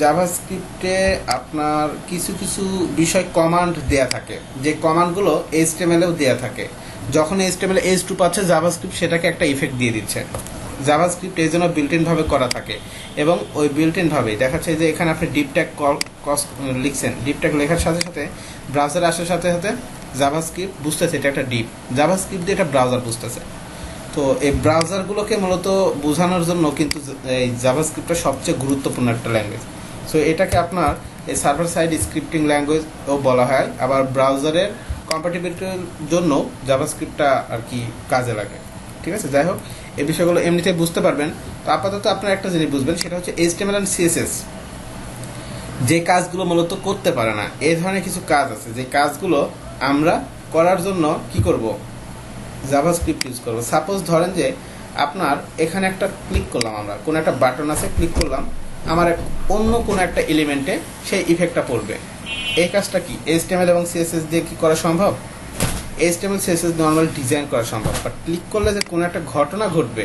জাভাস্ক্রিপ্টে আপনার কিছু কিছু বিষয় কমান্ড দেয়া থাকে, যে কমান্ডগুলো এইচটিএমএলেও দেয়া থাকে। যখন এইচটিএমএল H2 পাচ্ছে জাভাস্ক্রিপ্ট সেটাকে একটা ইফেক্ট দিয়ে দিচ্ছে। জাভাস্ক্রিপ্ট এই জন্য বিল্ট ইন ভাবে করা থাকে, এবং ওই বিল্ট ইন ভাবে দেখাচ্ছে যে এখানে আপনি ডিপ ট্যাগ লিখছেন, ডিপ ট্যাগ লেখার সাথে সাথে ব্রাউজারে আসার সাথে সাথে জাভাস্ক্রিপ্ট বুঝতেছে এটা একটা ডিপ, জাভাস্ক্রিপ্ট দিয়ে এটা ব্রাউজার বুঝতেছে। তো এই ব্রাউজারগুলোকে মূলত বোঝানোর জন্য কিন্তু এই জাভাস্ক্রিপ্টটা সবচেয়ে গুরুত্বপূর্ণ একটা ল্যাঙ্গুয়েজ। সো এটাকে আপনার এই সার্ভার সাইড স্ক্রিপ্টিং ল্যাঙ্গুয়েজও বলা হয়, আবার ব্রাউজারের কম্প্যাটিবিলিটির জন্য জাভাস্ক্রিপ্টটা আর কি কাজে লাগে। ঠিক আছে, যাই হোক এই বিষয়গুলো এমনিতে বুঝতে পারবেন। তো আপাতত আপনারা একটা জিনিস বুঝবেন, সেটা হচ্ছে এইচটিএমএল এন্ড সিএসএস যে কাজগুলো মূলত করতে পারে না, এই ধরনের কিছু কাজ আছে যে কাজগুলো আমরা করার জন্য কি করব, জাভাস্ক্রিপ্ট ইউজ করব। সাপোজ ধরেন যে আপনার এখানে একটা ক্লিক করলাম, আমরা কোনো একটা বাটন আছে ক্লিক করলাম, আমার অন্য কোনো একটা এলিমেন্টে সেই ইফেক্টটা পড়বে। এই কাজটা কি এইচটিএমএল এবং সিএসএস দিয়ে কি করা সম্ভব? এইচটিএমএল সিএসএস নর্মাল ডিজাইন করা সম্ভব, বাট ক্লিক করলে যে কোনো একটা ঘটনা ঘটবে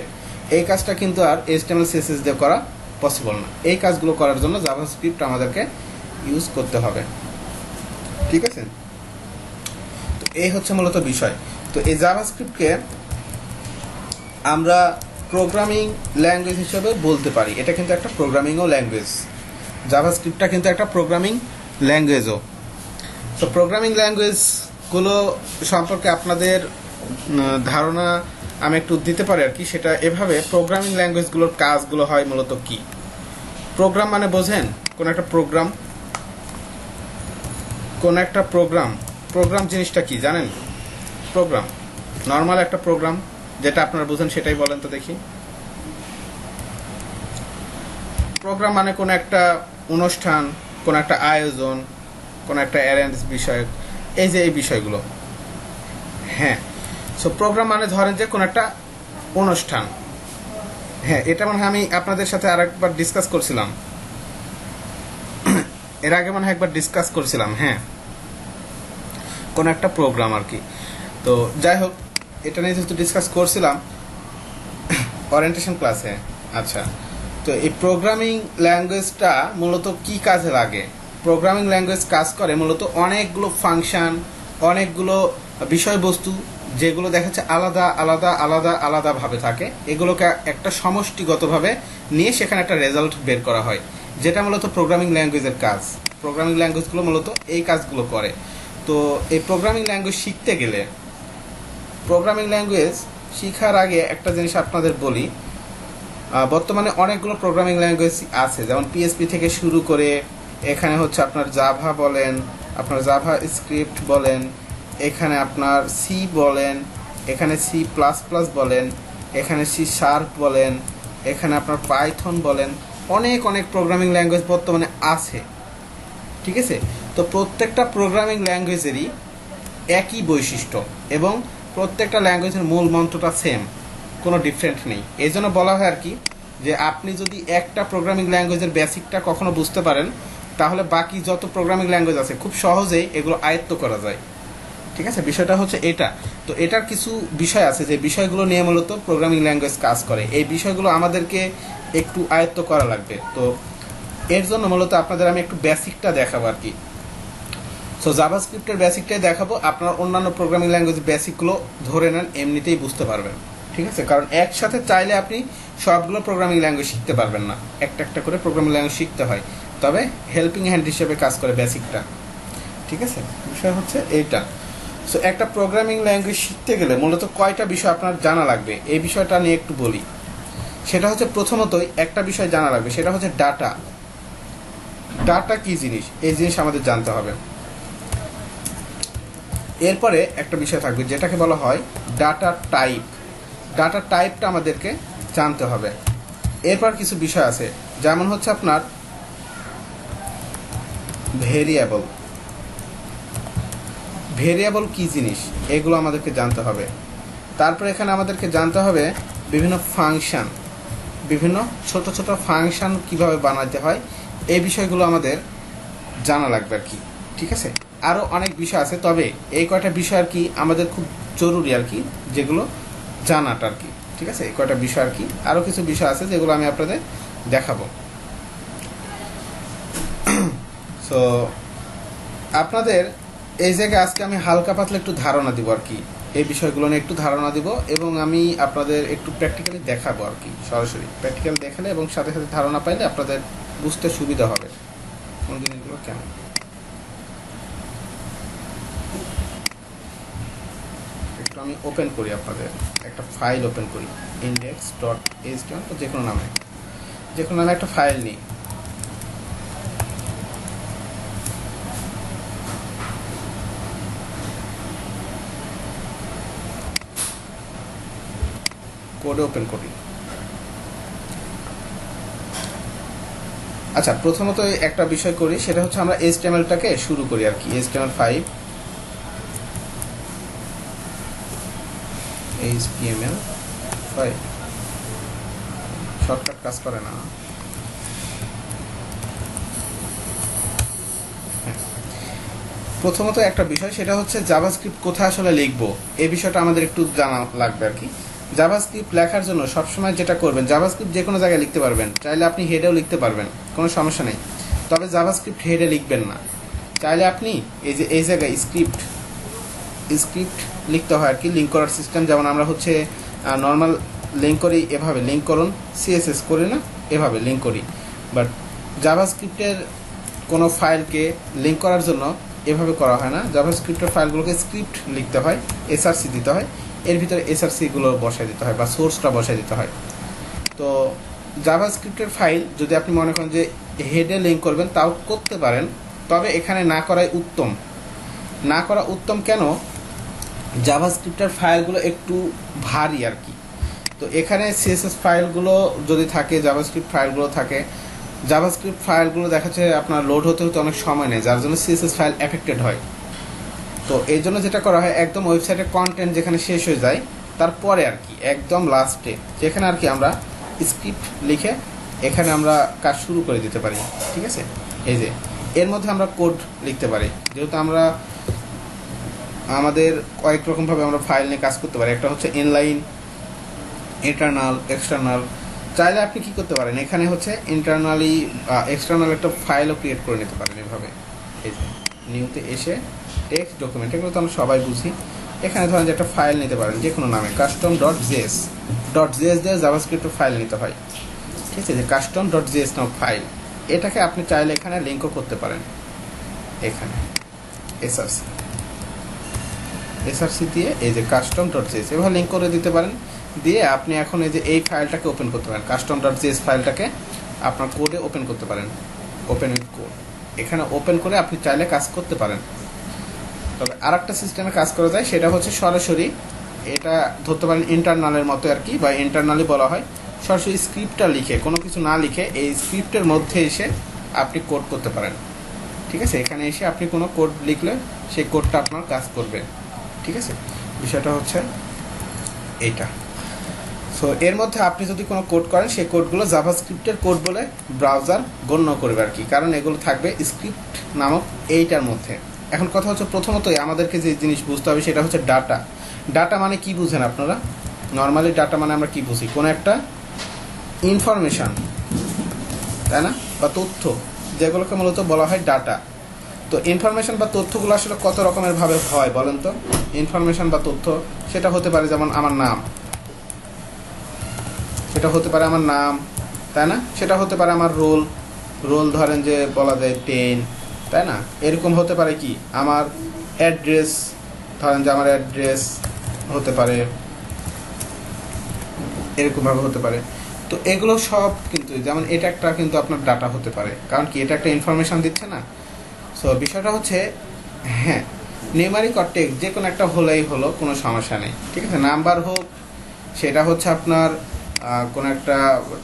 এই কাজটা কিন্তু আর এইচটিএমএল সিএসএস দিয়ে করা পসিবল না। এই কাজগুলো করার জন্য জাভাস্ক্রিপ্ট আমাদেরকে ইউজ করতে হবে। ঠিক আছে, তো এই হচ্ছে মূলত বিষয়। তো এই জাভাস্ক্রিপ্টকে আমরা প্রোগ্রামিং ল্যাঙ্গুয়েজ হিসেবে বলতে পারি, এটা কিন্তু একটা প্রোগ্রামিংও ল্যাঙ্গুয়েজ। জাভাস্ক্রিপ্টটা কিন্তু একটা প্রোগ্রামিং ল্যাঙ্গুয়েজও। তো প্রোগ্রামিং ল্যাঙ্গুয়েজগুলো সম্পর্কে আপনাদের ধারণা আমি একটু দিতে পারি আর কি, সেটা এভাবে প্রোগ্রামিং ল্যাঙ্গুয়েজগুলোর কাজগুলো হয় মূলত কি। প্রোগ্রাম মানে বোঝেন কোন একটা প্রোগ্রাম, কোন একটা প্রোগ্রাম, প্রোগ্রাম জিনিসটা কি জানেন? প্রোগ্রাম নর্মাল একটা প্রোগ্রাম যেটা আপনারা বুঝেন সেটাই বলেন তো দেখি। প্রোগ্রাম মানে কোন একটা অনুষ্ঠান, কোন একটা আয়োজন, কোন একটা অ্যারেঞ্জ বিষয়, এই যে এই বিষয়গুলো। হ্যাঁ, সো প্রোগ্রাম মানে ধরেন যে কোন একটা অনুষ্ঠান। হ্যাঁ, এটা মনে হয় আমি আপনাদের সাথে আরেকবার ডিসকাস করছিলাম, এর আগে মনে হয় একবার ডিসকাস করছিলাম। হ্যাঁ, কোন একটা প্রোগ্রাম আর কি। তো যাই হোক, এটা নিয়ে যেহেতু ডিসকাস করছিলাম ওরিয়েন্টেশন ক্লাসে। আচ্ছা, তো এই প্রোগ্রামিং ল্যাঙ্গুয়েজটা মূলত কি কাজে লাগে? প্রোগ্রামিং ল্যাঙ্গুয়েজ কাজ করে মূলত অনেকগুলো ফাংশন, অনেকগুলো বিষয়বস্তু যেগুলো দেখাচ্ছে আলাদা আলাদা আলাদা আলাদাভাবে থাকে, এগুলোকে একটা সমষ্টিগতভাবে নিয়ে সেখানে একটা রেজাল্ট বের করা হয়, যেটা মূলত প্রোগ্রামিং ল্যাঙ্গুয়েজের কাজ। প্রোগ্রামিং ল্যাঙ্গুয়েজগুলো মূলত এই কাজগুলো করে। তো এই প্রোগ্রামিং ল্যাঙ্গুয়েজ শিখতে গেলে, প্রোগ্রামিং ল্যাঙ্গুয়েজ শেখার আগে একটা জিনিস আপনাদের বলি, বর্তমানে অনেকগুলো প্রোগ্রামিং ল্যাঙ্গুয়েজ আছে, যেমন পিএসপি থেকে শুরু করে এখানে হচ্ছে আপনার জাভা বলেন, আপনার জাভা স্ক্রিপ্ট বলেন, এখানে আপনার সি বলেন, এখানে সি প্লাস প্লাস বলেন, এখানে সি শার্প বলেন, এখানে আপনার পাইথন বলেন, অনেক অনেক প্রোগ্রামিং ল্যাঙ্গুয়েজ বর্তমানে আছে। ঠিক আছে, তো প্রত্যেকটা প্রোগ্রামিং ল্যাঙ্গুয়েজেরই একই বৈশিষ্ট্য এবং প্রত্যেকটা ল্যাঙ্গুয়েজের মূল মন্ত্রটা সেম, কোনো ডিফারেন্ট নেই। এই জন্য বলা হয় আর কি যে আপনি যদি একটা প্রোগ্রামিং ল্যাঙ্গুয়েজের বেসিকটা কখনো বুঝতে পারেন, তাহলে বাকি যত প্রোগ্রামিং ল্যাঙ্গুয়েজ আছে খুব সহজেই এগুলো আয়ত্ত করা যায়। ঠিক আছে, বিষয়টা হচ্ছে এটা। তো এটার কিছু বিষয় আছে যে বিষয়গুলো নিয়ে মূলত প্রোগ্রামিং ল্যাঙ্গুয়েজ কাজ করে, এই বিষয়গুলো আমাদেরকে একটু আয়ত্ত করা লাগবে। তো এর জন্য মূলত আপনাদের আমি একটু বেসিকটা দেখাবো আর কি। সো জাভাস্ক্রিপ্টের বেসিকটাই দেখাবো, আপনার অন্যান্য প্রোগ্রামিং ল্যাঙ্গুয়েজ বেসিকগুলো ধরে নেন, এমনিতেই বুঝতে পারবেন। ঠিক আছে, কারণ একসাথে চাইলে আপনি সবগুলো প্রোগ্রামিং ল্যাঙ্গুয়েজ শিখতে পারবেন না, একটা একটা করে প্রোগ্রামিং ল্যাঙ্গুয়েজ শিখতে হয়, তবে হেল্পিং হ্যান্ড হিসেবে কাজ করে বেসিকটা। ঠিক আছে, বিষয় হচ্ছে এইটা। সো একটা প্রোগ্রামিং ল্যাঙ্গুয়েজ শিখতে গেলে মূলত কয়টা বিষয় আপনার জানা লাগবে, এই বিষয়টা নিয়ে একটু বলি। সেটা হচ্ছে প্রথমতই একটা বিষয় জানা লাগবে, সেটা হচ্ছে ডাটা। ডাটা কি জিনিস, এই জিনিস আমাদের জানতে হবে। এরপরে একটা বিষয় থাকবে যেটাকে বলা হয় ডাটা টাইপ। ডাটা টাইপটা আমাদেরকে জানতে হবে। এরপর কিছু বিষয় আছে, যেমন হচ্ছে আপনার ভেরিয়েবল। ভেরিয়েবল কি জিনিস এগুলো আমাদেরকে জানতে হবে। তারপর এখানে আমাদেরকে জানতে হবে বিভিন্ন ফাংশন, বিভিন্ন ছোট ছোট ফাংশন কিভাবে বানাতে হয়, এই বিষয়গুলো আমাদের জানা লাগবে আর কি। ঠিক আছে, আরও অনেক বিষয় আছে, তবে এই কয়টা বিষয় আর কি আমাদের খুব জরুরি আর কি, যেগুলো জানাটা আর কি। ঠিক আছে, এই কয়টা বিষয় আর কি। আরও কিছু বিষয় আছে যেগুলো আমি আপনাদের দেখাবো। সো আপনাদের এই জায়গায় আজকে আমি হালকা পাতলা একটু ধারণা দিব আর কি, এই বিষয়গুলো নিয়ে একটু ধারণা দিব, এবং আমি আপনাদের একটু প্র্যাকটিক্যালি দেখাবো আর কি। সরাসরি প্র্যাকটিক্যাল দেখালে এবং সাথে সাথে ধারণা পাইলে আপনাদের বুঝতে সুবিধা হবে কোন জিনিসগুলো কেমন। একটু আমি ওপেন করি, আপনাদের একটা ফাইল ওপেন করি, index.html, যে কোনো নামে একটা ফাইল নিই। কোডে ওপেন করি। আচ্ছা, প্রথমত একটা বিষয় করি, সেটা হচ্ছে আমরা HTML-টাকে শুরু করি আর কি। HTML5 শর্টকাট কাজ করে না। প্রথমত একটা বিষয়, সেটা হচ্ছে জাভাস্ক্রিপ্ট কোথায় আসলে লিখবো, এই বিষয়টা আমাদের একটু জানা লাগবে আর কি। জাভাস্ক্রিপ্ট লেখার জন্য সবসময় যেটা করবেন, জাভাস্ক্রিপ্ট যে কোনো জায়গায় লিখতে পারবেন, চাইলে আপনি হেডেও লিখতে পারবেন, কোনো সমস্যা নেই। তবে জাভাস্ক্রিপ্ট হেডে লিখবেন না। চাইলে আপনি এই জায়গায় স্ক্রিপ্ট লিখতে হয় আর কি, লিঙ্ক করার সিস্টেম। যেমন আমরা হচ্ছে নর্মাল লিঙ্ক করি, এভাবে লিঙ্ক করুন, CSS করি না, এভাবে লিঙ্ক করি। বাট জাভাস্ক্রিপ্টের কোনো ফাইলকে লিঙ্ক করার জন্য এভাবে করা হয় না। জাভাস্ক্রিপ্টের ফাইলগুলোকে স্ক্রিপ্ট লিখতে হয়, SRC দিতে হয়, এর ভিতরে SRC-গুলো বসায় দিতে হয় বা সোর্সটা বসায় দিতে হয়। তো জাভাস্ক্রিপ্টের ফাইল যদি আপনি মনে করেন যে হেডে লিঙ্ক করবেন, তাও করতে পারেন, তবে এখানে না করা উত্তম। কেন? জাভাস্ক্রিপ্টের ফাইলগুলো একটু ভারী আর কি। তো এখানে CSS ফাইলগুলো যদি থাকে, জাভাস্ক্রিপ্ট ফাইলগুলো দেখা যাচ্ছে আপনার লোড হতে অনেক সময় নেয়, যার জন্য CSS ফাইল এফেক্টেড হয়। তো এই জন্য যেটা করা হয়, একদম ওয়েবসাইটের কন্টেন্ট যেখানে শেষ হয়ে যায়, তারপরে আর কি একদম লাস্টে, যেখানে আর কি আমরা স্ক্রিপ্ট লিখে এখানে আমরা কাজ শুরু করে দিতে পারি। ঠিক আছে, এই যে এর মধ্যে আমরা কোড লিখতে পারি, যেহেতু আমরা আমাদের কয়েক রকমভাবে আমরা ফাইল নিয়ে কাজ করতে পারি। একটা হচ্ছে ইনলাইন, ইন্টারনাল, এক্সটার্নাল। চাইলে আপনি কি করতে পারেন, এখানে হচ্ছে ইন্টারনালি এক্সটার্নাল একটা ফাইলও ক্রিয়েট করে নিতে পারেন এভাবে। এই যে নিউতে এসে টেক্সট ডকুমেন্ট, এগুলো তো আমরা সবাই বুঝি। এখানে ধরেন যে একটা ফাইল নিতে পারেন যে কোনো নামে, custom.js দিয়ে জাভাস্ক্রিপ্টের ফাইল নিতে হয়। ঠিক আছে, যে custom.js নাম ফাইল, এটাকে আপনি চাইলে এখানে লিঙ্কও করতে পারেন। এখানে SRC দিয়ে এই যে custom.js এভাবে লিঙ্ক করে দিতে পারেন। দিয়ে আপনি এখন এই ফাইলটাকে ওপেন করতে পারেন, custom.js ফাইলটাকে আপনার কোডে ওপেন করতে পারেন, ওপেন উইথ কোড। এখানে ওপেন করে আপনি চাইলে কাজ করতে পারেন। তবে আর একটা সিস্টেমে কাজ করা যায়, সেটা হচ্ছে সরাসরি এটা ধরতে পারেন ইন্টারনালের মতো আর কি, বা ইন্টারনালি বলা হয়। সরাসরি স্ক্রিপ্টটা লিখে, কোনো কিছু না লিখে, এই স্ক্রিপ্টের মধ্যে এসে আপনি কোড করতে পারেন। ঠিক আছে, এখানে এসে আপনি কোনো কোড লিখলে সেই কোডটা আপনার কাজ করবে। ঠিক আছে, বিষয়টা হচ্ছে এইটা। সো এর মধ্যে আপনি যদি কোনো কোড করেন, সেই কোডগুলো জাভাস্ক্রিপ্টের কোড বলে ব্রাউজার গণ্য করবে আর কি, কারণ এগুলো থাকবে স্ক্রিপ্ট নামক এইটার মধ্যে। এখন কথা হচ্ছে, প্রথমতই আমাদেরকে যে জিনিস বুঝতে হবে সেটা হচ্ছে ডাটা। ডাটা মানে কি বুঝেন আপনারা? নর্মালি ডাটা মানে আমরা কি বুঝি? কোনো একটা ইনফরমেশান, তাই না, বা তথ্য, যেগুলোকে মূলত বলা হয় ডাটা। তো ইনফরমেশন বা তথ্যগুলো আসলে কত রকমের ভাবে হয় বলেন তো? ইনফরমেশন বা তথ্য সেটা হতে পারে, যেমন আমার নাম, সেটা হতে পারে আমার নাম, তাই না? সেটা হতে পারে আমার রোল ধরেন যে বলা যায় 10, তাই না? এরকম হতে পারে কি আমার অ্যাড্রেস, ধরেন যে আমার অ্যাড্রেস হতে পারে, এরকমভাবে হতে পারে। তো এগুলো সব কিন্তু যেমন এটা একটা কিন্তু আপনার ডাটা হতে পারে, কারণ কি এটা একটা ইনফরমেশন দিচ্ছে না। সো বিষয়টা হচ্ছে হ্যাঁ, নিউমারিক অর টেক্সট যে কোনো একটা হলেই হলো, কোনো সমস্যা নেই, ঠিক আছে। নাম্বার হোক, সেটা হচ্ছে আপনার কোনো একটা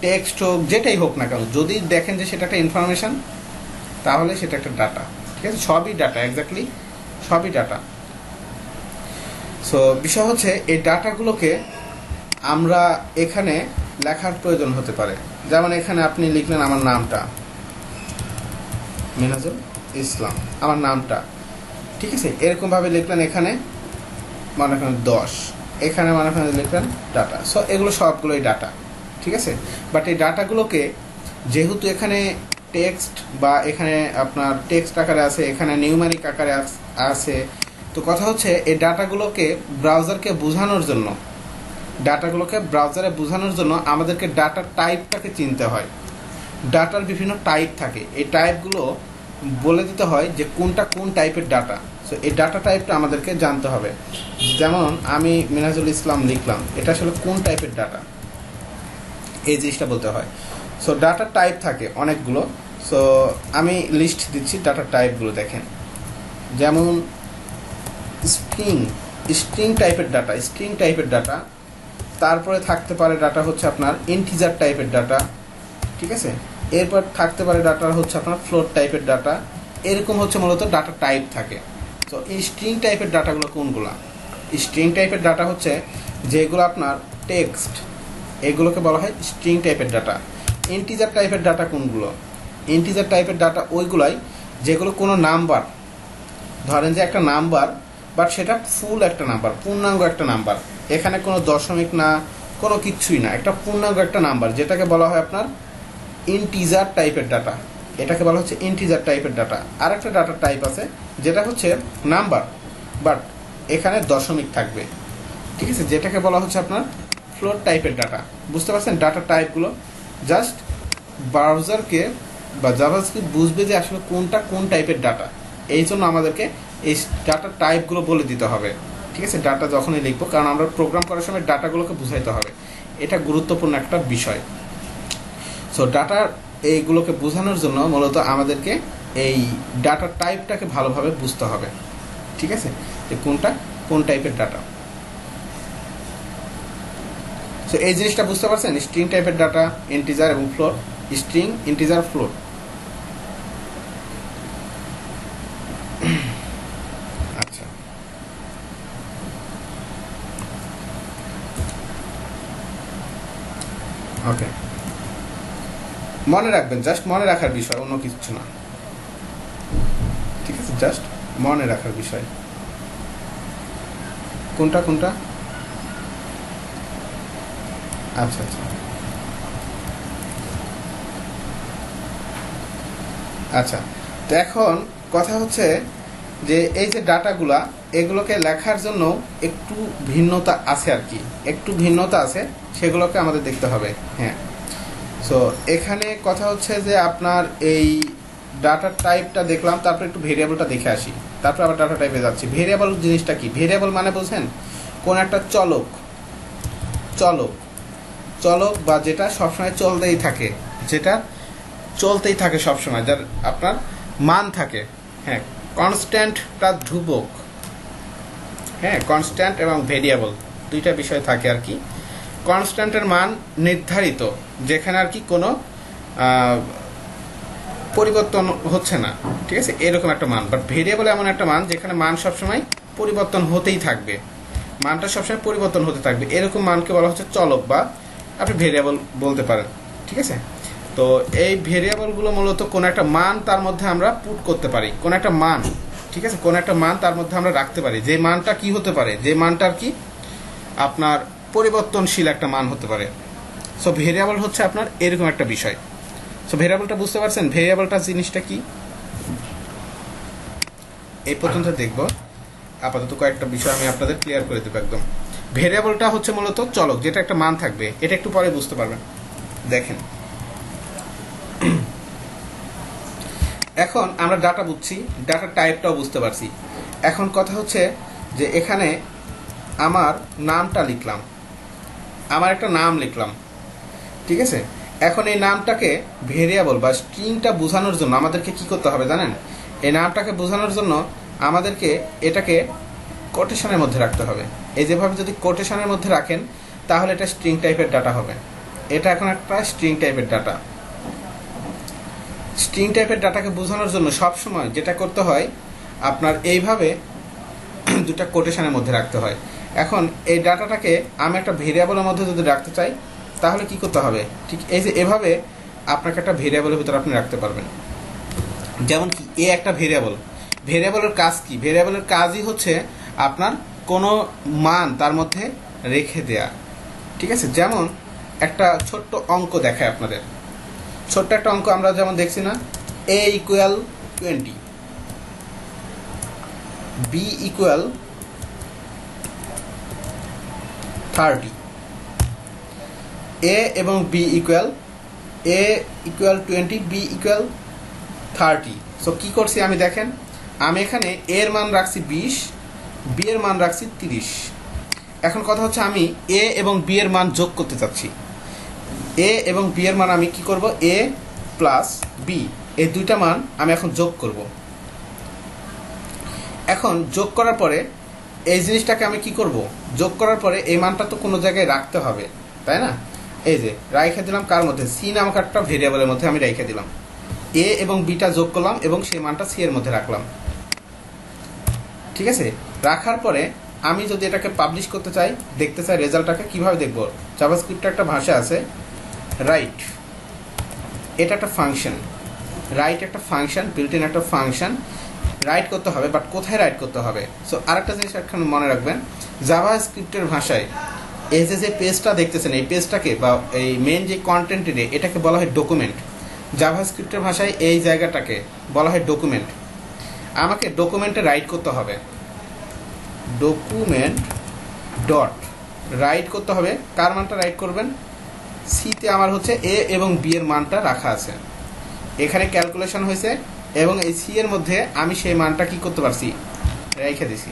টেক্সট হোক, যেটাই হোক না কেন, যদি দেখেন যে সেটা একটা ইনফরমেশন, তাহলে সেটা একটা ডাটা, ঠিক আছে। সবই ডাটা, এক্স্যাক্টলি সবই ডাটা। সো বিষয় হচ্ছে এই ডাটাগুলোকে আমরা এখানে লেখার প্রয়োজন হতে পারে। যেমন এখানে আপনি লিখলেন আমার নামটা মিনহাজুল ইসলাম, আমার নামটা, ঠিক আছে। এরকমভাবে লিখলেন এখানে মনে করেন 10, এখানে মনে করেন লিখলেন ডাটা। সো এগুলো সবগুলোই ডাটা, ঠিক আছে। বাট এই ডাটাগুলোকে যেহেতু এখানে টেক্সট বা এখানে আপনার টেক্সট আকারে আছে, এখানে নিউমারিক আকারে আছে, তো কথা হচ্ছে এই ডাটাগুলোকে ব্রাউজারকে বোঝানোর জন্য, আমাদেরকে ডাটার টাইপটাকে চিনতে হয়। ডাটার বিভিন্ন টাইপ থাকে, এই টাইপগুলো বলে দিতে হয় যে কোনটা কোন টাইপের ডাটা। সো এই ডাটা টাইপটা আমাদেরকে জানতে হবে। যেমন আমি মিনহাজুল ইসলাম লিখলাম, এটা আসলে কোন টাইপের ডাটা, এই জিনিসটা বলতে হয়। সো ডাটা টাইপ থাকে অনেকগুলো। সো আমি লিস্ট দিচ্ছি ডাটা টাইপগুলো, দেখেন। যেমন স্ট্রিং টাইপের ডাটা, তারপরে থাকতে পারে ডাটা হচ্ছে আপনার ইন্টিজার টাইপের ডাটা, ঠিক আছে। এরপর থাকতে পারে ডাটা হচ্ছে আপনার ফ্লোট টাইপের ডাটা, এরকম হচ্ছে মূলত ডাটা টাইপ থাকে। তো এই স্ট্রিং টাইপের ডাটাগুলো কোনগুলো? স্ট্রিং টাইপের ডাটা হচ্ছে যেগুলো আপনার টেক্সট, এগুলোকে বলা হয় স্ট্রিং টাইপের ডাটা। ইন্টিজার টাইপের ডাটা কোনগুলো? ইন্টিজার টাইপের ডাটা ওইগুলাই যেগুলো কোনো নাম্বার, ধরেন যে একটা নাম্বার, বাট সেটা ফুল একটা নাম্বার, পূর্ণাঙ্গ একটা নাম্বার, এখানে কোনো দশমিক না, কোনো কিচ্ছুই না, একটা পূর্ণাঙ্গ একটা নাম্বার, যেটাকে বলা হয় আপনার ইন্টিজার টাইপের ডাটা। এটাকে বলা হচ্ছে ইন্টিজার টাইপের ডাটা। আর একটা ডাটা টাইপ আছে যেটা হচ্ছে নাম্বার, বাট এখানে দশমিক থাকবে, ঠিক আছে, যেটাকে বলা হচ্ছে আপনার ফ্লোট টাইপের ডাটা। বুঝতে পারছেন ডাটা টাইপগুলো? জাস্ট ব্রাউজারকে বা জাভাস্ক্রিপ্ট বুঝবে যে আসলে কোনটা কোন টাইপের ডাটা, এই জন্য আমাদেরকে এই ডাটা টাইপগুলো বলে দিতে হবে, ঠিক আছে, ডাটা যখনই লিখবো, কারণ আমরা প্রোগ্রাম করার সময় ডাটাগুলোকে বুঝাইতে হবে, এটা গুরুত্বপূর্ণ একটা বিষয়। সো ডাটা এইগুলোকে বোঝানোর জন্য মূলত আমাদেরকে এই ডাটা টাইপটাকে ভালোভাবে বুঝতে হবে, ঠিক আছে, যে কোনটা কোন টাইপের ডাটা। সো এই জিনিসটা বুঝতে পারছেন, স্ট্রিং টাইপের ডাটা, ইন্টিজার এবং ফ্লোট, স্ট্রিং, ইন্টিজার, ফ্লোট। আচ্ছা, ওকে, মনে রাখবেন, জাস্ট মনে রাখার বিষয়, অন্য কিছু না, ঠিক আছে, জাস্ট মনে রাখার বিষয় কোনটা কোনটা। আচ্ছা আচ্ছা আচ্ছা, তো এখন কথা হচ্ছে যে এই যে ডাটাগুলা, এগুলোকে লেখার জন্য একটু ভিন্নতা আছে আর কি, একটু ভিন্নতা আছে, সেগুলোকে আমাদের দেখতে হবে। হ্যাঁ, সো এখানে কথা হচ্ছে যে আপনার এই ডাটা টাইপটা দেখলাম, তারপর একটু ভেরিয়েবলটা দেখে আসি, তারপর আবার ডাটা টাইপে যাচ্ছি। ভেরিয়েবল জিনিসটা কি? ভেরিয়েবল মানে বলছেন কোন একটা চলক, চলক চলক বা যেটা সবসময় চলতেই থাকে, যেটা চলতেই থাকে সবসময়, যার আপনার মান থাকে। হ্যাঁ, কনস্ট্যান্ট প্লাস ধ্রুবক, হ্যাঁ, কনস্ট্যান্ট এবং ভেরিয়েবল দুইটা বিষয় থাকে আর কি। কনস্ট্যান্টের মান নির্ধারিত, যেখানে আর কি কোনো পরিবর্তন হচ্ছে না, ঠিক আছে, এরকম একটা মান। বাট ভেরিয়েবল এমন একটা মান যেখানে মান সবসময় পরিবর্তন হতেই থাকবে, মানটা সবসময় পরিবর্তন হতে থাকবে, এরকম মানকে বলা হচ্ছে চলক বা আপনি ভেরিয়েবল বলতে পারেন, ঠিক আছে। তো এই ভেরিয়েবলগুলো মূলত কোন একটা মান তার মধ্যে আমরা পুট করতে পারি, কোন একটা মান, ঠিক আছে, কোন একটা মান তার মধ্যে আমরা রাখতে পারি, যে মানটা কি হতে পারে, যে মানটার কি আপনার পরিবর্তনশীল একটা মান হতে পারে। সো ভেরিয়েবল হচ্ছে আপনার এরকম একটা বিষয়। সো ভেরিয়েবলটা বুঝতে পারছেন, ভেরিয়েবলটা জিনিসটা কি এই পর্যন্ত দেখব। আপাতত কয়েকটা বিষয় আমি আপনাদের ক্লিয়ার করে দেবো একদম। ভেরিয়েবলটা হচ্ছে মূলত চলক, যেটা একটা মান থাকবে, এটা একটু পরে বুঝতে পারবেন। দেখেন, এখন আমরা ডাটা বুঝছি, ডাটা টাইপটাও বুঝতে পারছি। এখন কথা হচ্ছে যে এখানে আমার নামটা লিখলাম, আমার একটা নাম লিখলাম, ঠিক আছে। এখন এই নামটাকে ভেরিয়েবল বা স্ট্রিংটা বোঝানোর জন্য আমাদেরকে কি করতে হবে জানেন? এই নামটাকে বোঝানোর জন্য আমাদেরকে এটাকে কোটেশনের মধ্যে রাখতে হবে। এই যেভাবে যদি কোটেশনের মধ্যে রাখেন তাহলে এটা স্ট্রিং টাইপের ডাটা হবে। এটা এখন একটা স্ট্রিং টাইপের ডাটা। স্ট্রিং টাইপের ডাটাকে বোঝানোর জন্য সবসময় যেটা করতে হয় আপনার এইভাবে দুটা কোটেশনের মধ্যে রাখতে হয়। এখন এই ডাটাটাকে আমি একটা ভেরিয়েবলের মধ্যে যদি রাখতে চাই তাহলে কি করতে হবে? ঠিক এই যে এভাবে আপনাকে একটা ভেরিয়েবলের ভিতরে আপনি রাখতে পারবেন। যেমন কি এ একটা ভেরিয়েবল। ভেরিয়েবলের কাজ কি? ভেরিয়েবলের কাজই হচ্ছে আপনার কোনো মান তার মধ্যে রেখে দেয়া। ঠিক আছে। যেমন একটা ছোট্ট অঙ্ক দেখায় আপনাদের। ছোট্ট একটা অঙ্ক আমরা যেমন দেখছি না, a equal 20, b equal 30, a এবং b equal a equal 20, b equal 30। So কি করছি আমি দেখেন, আমি এখানে a এর মান রাখছি 20, b এর মান রাখছি 30। এখন কথা হচ্ছে আমি a এবং b এর মান যোগ করতে চাচ্ছি। a এবং b এর মান আমি কি করব? a প্লাস b, এই দুইটা মান আমি এখন যোগ করব। এখন যোগ করার পরে এই জিনিসটাকে আমি কি করব? যোগ করার পরে এই মানটা তো কোনো জায়গায় রাখতে হবে, তাই না? এই যে রাইখে দিলাম কার মধ্যে? সি নামক একটা ভেরিয়েবলের মধ্যে আমি রাইখে দিলাম। এ এবং বিটা যোগ করলাম এবং সেই মানটা সি এর মধ্যে রাখলাম। ঠিক আছে। রাখার পরে আমি যদি এটাকে পাবলিশ করতে চাই, দেখতে চাই রেজাল্টটাকে, কিভাবে দেখব? জাভাস্ক্রিপ্টের একটা ভাষা আছে রাইট, এটা একটা ফাংশন। রাইট একটা ফাংশন, বিল্ট ইন একটা ফাংশন। রাইট করতে হবে, বাট কোথায় রাইট করতে হবে? সো আরেকটা জিনিস এখানে মনে রাখবেন, জাভাস্ক্রিপ্টের ভাষায় এই যে পেজটা দেখতেছেন, এই পেজটাকে বা এই মেন যে কন্টেন্টের এটাকে বলা হয় ডকুমেন্ট। জাভাস্ক্রিপ্টের ভাষায় এই জায়গাটাকে বলা হয় ডকুমেন্ট। আমাকে ডকুমেন্টে রাইট করতে হবে, ডকুমেন্ট ডট রাইট করতে হবে। কার মানটা রাইট করবেন? সিতে আমার হচ্ছে এ এবং বি এর মানটা রাখা আছে, এখানে ক্যালকুলেশন হয়েছে এবং এই সি এর মধ্যে আমি সেই মানটা কি করতে পারছি? রেখে দিছি।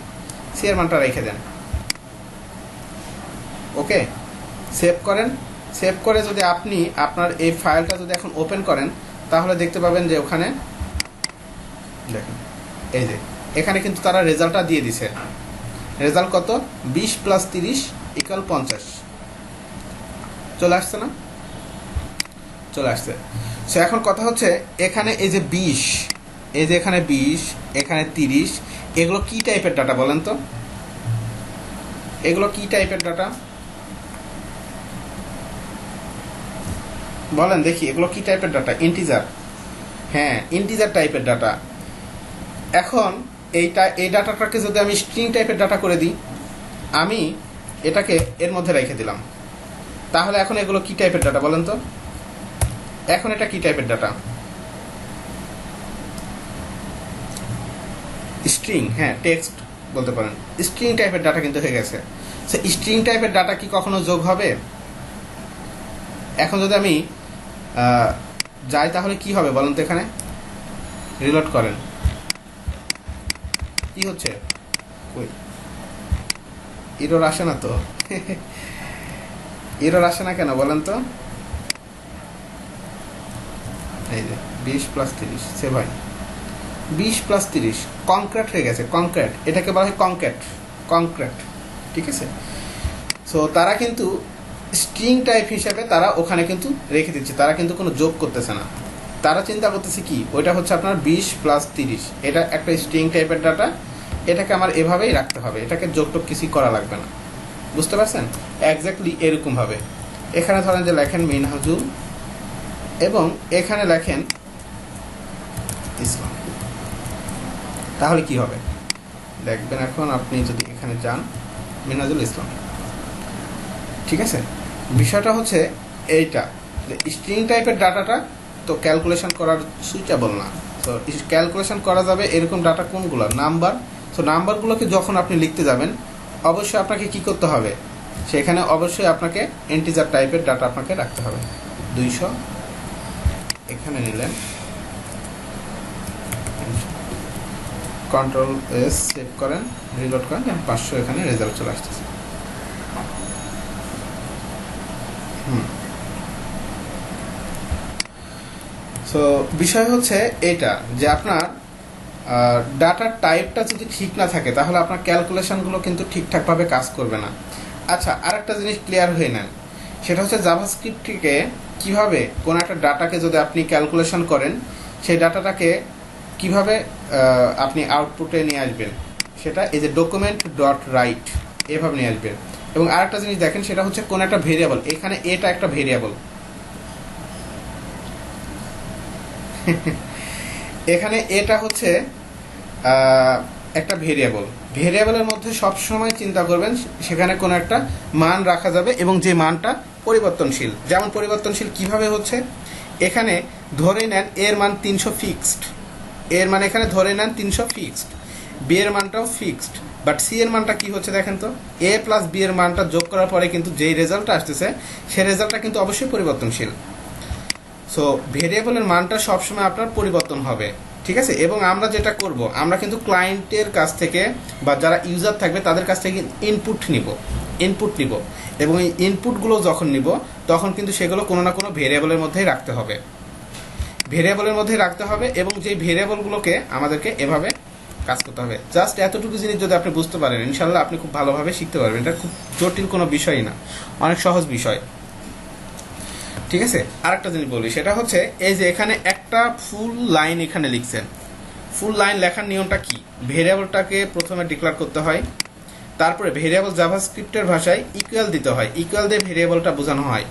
সি এর মানটা রেখে দেন। ওকে, সেভ করেন। সেভ করে যদি আপনি আপনার এই ফাইলটা যদি এখন ওপেন করেন তাহলে দেখতে পাবেন যে ওখানে দেখেন, এই যে এখানে কিন্তু তারা রেজাল্টটা দিয়ে দিছে। রেজাল্ট কত? 20 প্লাস 30 ইকুয়াল 50। চলে আসছে না? চলে আসছে। সো এখন কথা হচ্ছে এখানে এই যে 20, এই যে এখানে 20, এখানে 30, এগুলো কি টাইপের ডাটা বলেন তো? এগুলো কি টাইপের ডাটা বলেন দেখি? এগুলো কি টাইপের ডাটা? ইন্টিজার। হ্যাঁ, ইন্টিজার টাইপের ডাটা। এখন এই ডাটাটাকে যদি আমি স্ট্রিং টাইপের ডাটা করে দিই, আমি এটাকে এর মধ্যে রেখে দিলাম, তাহলে এখন এগুলো কি টাইপের ডাটা বলেন তো? এখন এটা কি টাইপের ডাটা? স্ট্রিং। হ্যাঁ, টেক্সট বলতে পারেন। স্ট্রিং টাইপের ডাটা কিন্তু হয়ে গেছে। সে স্ট্রিং টাইপের ডাটা কি কখনো যোগ হবে? এখন যদি আমি যাই তাহলে কি হবে বলেন তো? এখানে রিলোড করেন, কি হচ্ছে? এরর আসে না তো? এরর আসে না কেন বলেন তো? এই যে 20 প্লাস 30 সেভ হয়। 20 প্লাস 30 কংক্রিট হয়ে গেছে। কংক্রিট, এটাকে বলা হয় কংক্রিট। ঠিক আছে। সো তারা কিন্তু স্ট্রিং টাইপ হিসেবে তারা ওখানে কিন্তু রেখে দিচ্ছে, তারা কিন্তু কোনো যোগ করতেছে না। তারা চিন্তা করতেছে কি, ওইটা হচ্ছে আপনার 20 প্লাস 30, এটা একটা স্ট্রিং টাইপের ডাটা, এটাকে আমার এভাবেই রাখতে হবে, এটাকে যোগ টোগ কিছু করা লাগবে না। বুঝতে পারছেন? এক্স্যাক্টলি এরকমভাবে এখানে ধরেন যে লেখেন মিনহাজুল এবং এখানে লেখেন ইসলাম, তাহলে কি হবে দেখবেন। এখন আপনি যদি এখানে যান মিনহাজুল ইসলাম, ঠিক আছে। বিষয়টা হচ্ছে এইটা, যে স্ট্রিং টাইপের ডাটাটা তো ক্যালকুলেশন করার সুইটেবল না। তো ক্যালকুলেশন করা যাবে এরকম ডাটা কোনগুলো? নাম্বার। তো নাম্বারগুলোকে যখন আপনি লিখতে যাবেন অবশ্যই আপনাকে কি করতে হবে? সেখানে অবশ্যই আপনাকে ইন্টিজার টাইপের ডাটা আপনাকে রাখতে হবে। 200 এখানে নিলেন, কন্ট্রোল এস সেভ করেন, রিলোড করেন, 500 এখানে রেজাল্ট চলে আসতেছে। সো বিষয় হচ্ছে এটা যে আপনার ডাটার টাইপটা যদি ঠিক না থাকে তাহলে আপনার ক্যালকুলেশনগুলো কিন্তু ঠিকঠাকভাবে কাজ করবে না। আচ্ছা, আরেকটা জিনিস ক্লিয়ার হয়ে নেন, সেটা হচ্ছে জাভাস্ক্রিপ্টকে কিভাবে কোন একটা ডাটাকে যদি আপনি ক্যালকুলেশন করেন সেই ডাটাটাকে কিভাবে আপনি আউটপুটে নিয়ে আসবেন, সেটা এই যে ডকুমেন্ট ডট রাইট এভাবে নিয়ে আসবেন। এবং আরেকটা জিনিস দেখেন, সেটা হচ্ছে কোন একটা ভেরিয়েবল, এখানে এটা একটা ভেরিয়েবল, এখানে এটা হচ্ছে একটা ভেরিয়েবল। ভেরিয়েবলের মধ্যে সবসময় চিন্তা করবেন সেখানে কোনো একটা মান রাখা যাবে এবং যে মানটা পরিবর্তনশীল। যেমন পরিবর্তনশীল কিভাবে হচ্ছে, এখানে ধরে নেন এর মান 300 ফিক্সড, এর মানে এখানে ধরে নেন 300 ফিক্সড, বি এর মানটাও ফিক্সড, বাট সি এর মানটা কি হচ্ছে দেখেন তো, এ প্লাস বি এর মানটা যোগ করার পরে কিন্তু যেই রেজাল্টটা আসতেছে সেই রেজাল্টটা কিন্তু অবশ্যই পরিবর্তনশীল। সো ভেরিয়েবলের মানটা সবসময় আপনার পরিবর্তন হবে, ঠিক আছে। এবং আমরা যেটা করব, আমরা কিন্তু ক্লায়েন্টের কাছ থেকে বা যারা ইউজার থাকবে তাদের কাছ থেকে ইনপুট নিব এবং এই ইনপুটগুলো যখন নিব তখন কিন্তু সেগুলো কোনো না কোনো ভেরিয়েবলের মধ্যেই রাখতে হবে, এবং যেই ভেরিয়েবলগুলোকে আমাদেরকে এভাবে কাজ করতে হবে। জাস্ট এতটুকু জিনিস যদি আপনি বুঝতে পারেন, ইনশাল্লাহ আপনি খুব ভালোভাবে শিখতে পারবেন। এটা খুব জটিল কোনো বিষয়ই না, অনেক সহজ বিষয়, ঠিক আছে। আরেকটা জিনিস বলি, সেটা হচ্ছে এই যে এখানে একটা ফুল লাইন এখানে লিখছেন, ফুল লাইন লেখার নিয়মটা কি, ভেরিয়েবলটাকে প্রথমে ডিক্লেয়ার করতে হয়, তারপরে ভেরিয়েবল জাভাস্ক্রিপ্টের ভাষায় ইকুয়াল দিতে হয়, ইকুয়াল দিয়ে ভেরিয়েবলটা বোঝানো হয়,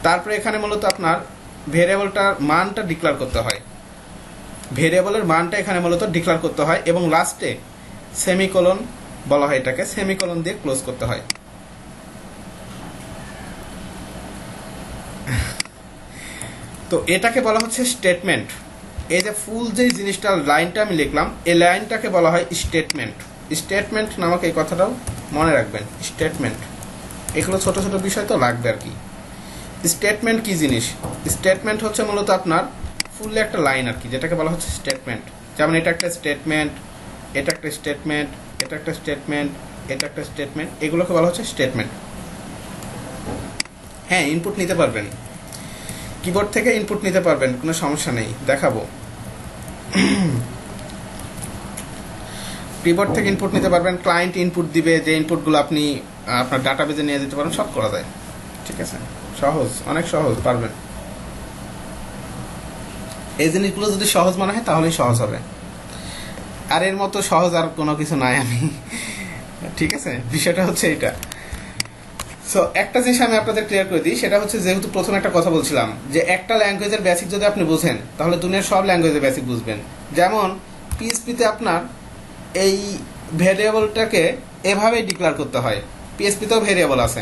তারপরে এখানে মূলত আপনার ভেরিয়েবলটার মানটা ডিক্লেয়ার করতে হয়, ভেরিয়েবলের মানটা এখানে মূলত ডিক্লেয়ার করতে হয়, এবং লাস্টে সেমিকোলন বলা হয়, এটাকে সেমিকোলন দিয়ে ক্লোজ করতে হয়। তো এটাকে বলা হচ্ছে স্টেটমেন্ট। এই যে ফুল যে জিনিসটা লাইনটা আমি লিখলাম, এই লাইনটাকে বলা হয় স্টেটমেন্ট। স্টেটমেন্ট নামক এই কথাটাও মনে রাখবেন, স্টেটমেন্ট। এগুলো ছোট ছোট বিষয় তো লাগবে আর কি। স্টেটমেন্ট কি জিনিস, স্টেটমেন্ট হচ্ছে মূলত আপনার ফুললি একটা লাইন আর কি, যেটাকে বলা হচ্ছে স্টেটমেন্ট। যেমন এটা একটা স্টেটমেন্ট, এটা একটা স্টেটমেন্ট, এটা একটা স্টেটমেন্ট, এটা একটা স্টেটমেন্ট, এগুলোকে বলা হচ্ছে স্টেটমেন্ট। হ্যাঁ, ইনপুট নিতে পারবেন, কিবোর্ড থেকে ইনপুট নিতে পারবেন, কোনো সমস্যা নেই, দেখাবো। কিবোর্ড থেকে ইনপুট নিতে পারবেন, ক্লায়েন্ট ইনপুট দিবে, যে ইনপুটগুলো আপনি আপনার ডাটাবেজে নিয়ে যেতে পারেন, সব করা যায়, ঠিক আছে। সহজ, অনেক সহজ, পারবেন। এই জিনিসগুলো যদি সহজ মনে হয় তাহলেই সহজ হবে, আর এর মতো সহজ আর কোনো কিছু নাই আমি, ঠিক আছে। বিষয়টা হচ্ছে এটা। সো একটা জিনিস আমি আপনাদের ক্লিয়ার করে দিই, সেটা হচ্ছে যেহেতু প্রথমে একটা কথা বলছিলাম যে একটা ল্যাঙ্গুয়েজের বেসিক যদি আপনি বুঝেন তাহলে দুনিয়ার সব ল্যাঙ্গুয়েজের বেসিক বুঝবেন। যেমন পিএইচপিতে আপনার এই ভেরিয়েবলটাকে এভাবেই ডিক্লেয়ার করতে হয়, পিএইচপিতেও ভেরিয়েবল আছে,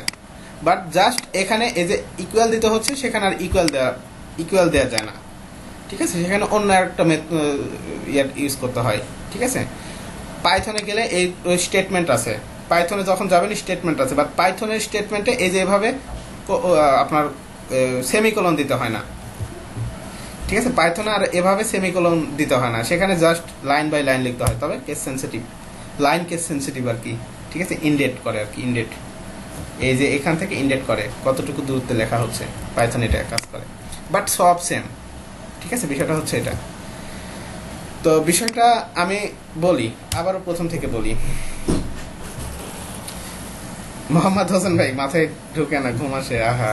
বাট জাস্ট এখানে এই যে ইকুয়াল দিতে হচ্ছে, সেখানে আর ইকুয়াল দেওয়া যায় না, ঠিক আছে। সেখানে অন্য একটা ইউজ করতে হয়, ঠিক আছে। পাইথনে গেলে এই স্টেটমেন্ট আছে, পাইথনে যখন যাবেন স্টেটমেন্ট আছে, বাট পাইথনের স্টেটমেন্টে এই যে এভাবে আপনার সেমিকোলন দিতে হয় না, ঠিক আছে। পাইথনে আর এভাবে সেমিকোলন দিতে হয় না, সেখানে জাস্ট লাইন বাই লাইন লিখতে হয়, তবে case sensitive, line case sensitive আর কি, ঠিক আছে। ইনডেট করে আর কি, ইনডেট, এই যে এখান থেকে ইনডেট করে কতটুকু দূরত্বে লেখা হচ্ছে, পাইথন এটা কাজ করে, বাট সব সেম, ঠিক আছে। বিষয়টা হচ্ছে এটা। তো বিষয়টা আমি বলি, আবারও প্রথম থেকে বলি। মোহাম্মদ হোসেন ভাই মাথায় ঢুকে না, ঘুম আসে, আহা।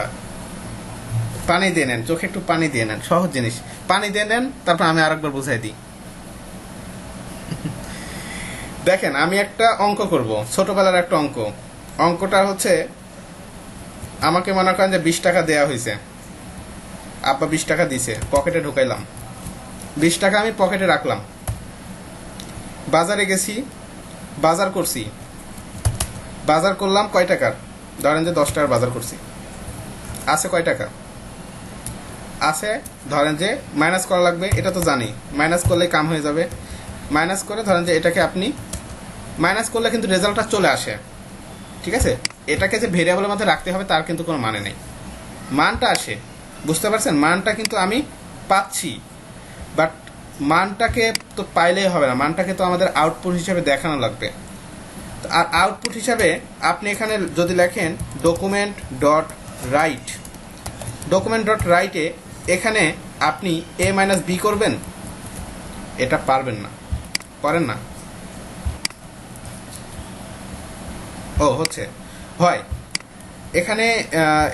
পানি দিয়ে নেন, চোখে একটু পানি দিয়ে নেন, সহজ জিনিস, পানি দিয়ে নেন, তারপর আমি আরেকবার বুঝাই দিই। দেখেন, আমি একটা অঙ্ক করব, ছোটবেলার একটা অঙ্ক। অঙ্কটা হচ্ছে, আমাকে মনে করেন যে 20 টাকা দেয়া হয়েছে, আব্বা 20 টাকা দিছে, পকেটে ঢুকাইলাম, 20 টাকা আমি পকেটে রাখলাম, বাজারে গেছি, বাজার করছি, বাজার করলাম কয় টাকার, ধরেন যে 10 টাকার বাজার করছি, আছে কয় টাকা, আছে ধরেন যে মাইনাস করা লাগবে, এটা তো জানি, মাইনাস করলে কাম হয়ে যাবে, মাইনাস করে ধরেন যে এটাকে আপনি মাইনাস করলে কিন্তু রেজাল্টটা চলে আসে, ঠিক আছে। এটাকে যে ভেরিয়েবলের মধ্যে রাখতে হবে তার কিন্তু কোনো মানে নেই, মানটা আসে, বুঝতে পারছেন, মানটা কিন্তু আমি পাচ্ছি, বাট মানটাকে তো পাইলেই হবে না, মানটাকে তো আমাদের আউটপুট হিসেবে দেখানো লাগবে। আর আউটপুট হিসাবে আপনি এখানে যদি লেখেন document dot write, document dot রাইটে এখানে আপনি a মাইনাস বি করবেন, এটা পারবেন না, পারেন না। ও হচ্ছে হয় এখানে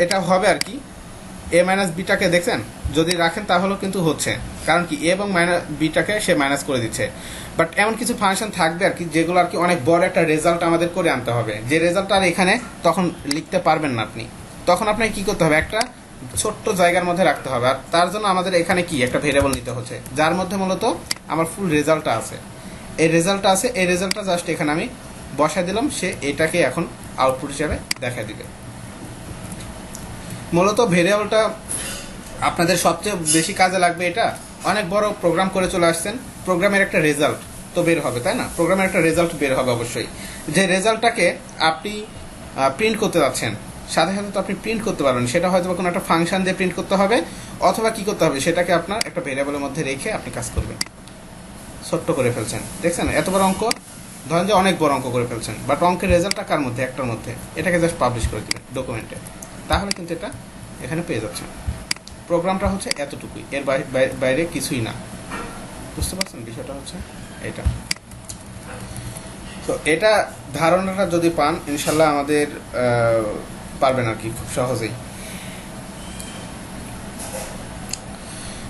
এটা হবে আর কি। এ মাইনাস বিটাকে দেখছেন, যদি রাখেন তাহলেও কিন্তু হচ্ছে, কারণ কি এ এবং মাইনাস বিটাকে সে মাইনাস করে দিচ্ছে। বাট এমন কিছু ফাংশন থাকবে আর কি যেগুলো আর কি অনেক বড় একটা রেজাল্ট আমাদের করে আনতে হবে, যে রেজাল্ট আর এখানে তখন লিখতে পারবেন না আপনি। তখন আপনাকে কি করতে হবে, একটা ছোট্ট জায়গার মধ্যে রাখতে হবে। আর তার জন্য আমাদের এখানে কি একটা ভেরিয়েবল নিতে হচ্ছে, যার মধ্যে মূলত আমার ফুল রেজাল্টটা আছে। এই রেজাল্টটা জাস্ট এখানে আমি বসাই দিলাম, সে এটাকে এখন আউটপুট হিসাবে দেখা দিবে। মূলত ভেরিয়েবলটা আপনাদের সবচেয়ে বেশি কাজে লাগবে। এটা অনেক বড় প্রোগ্রাম করে চলে আসছেন, প্রোগ্রামের একটা রেজাল্ট তো বের হবে, তাই না? প্রোগ্রামের একটা রেজাল্ট বের হবে অবশ্যই। যে রেজাল্টটাকে আপনি প্রিন্ট করতে যাচ্ছেন, সাথে সাথে তো আপনি প্রিন্ট করতে পারবেন, সেটা হয়তো কোনো একটা ফাংশন দিয়ে প্রিন্ট করতে হবে, অথবা কি করতে হবে, সেটাকে আপনার একটা ভেরিয়েবলের মধ্যে রেখে আপনি কাজ করবেন। ছোট্ট করে ফেলছেন, দেখছেন এত বড় অঙ্ক, ধরেন যে অনেক বড় অঙ্ক করে ফেলছেন, বাট অঙ্কের রেজাল্টটা কার মধ্যে, একটার মধ্যে, এটাকে জাস্ট পাবলিশ করে দিবেন ডকুমেন্টে, তাহলে কিন্তু এটা এখানে পেয়ে যাচ্ছেন। প্রোগ্রামটা হচ্ছে এতটুকুই, এর বাইরে কিছুই না। বুঝতে পারছেন বিষয়টা হচ্ছে এটা। তো এটা ধারণাটা যদি পান, ইনশাল্লাহ আমাদের পারবেন আর কি খুব সহজেই।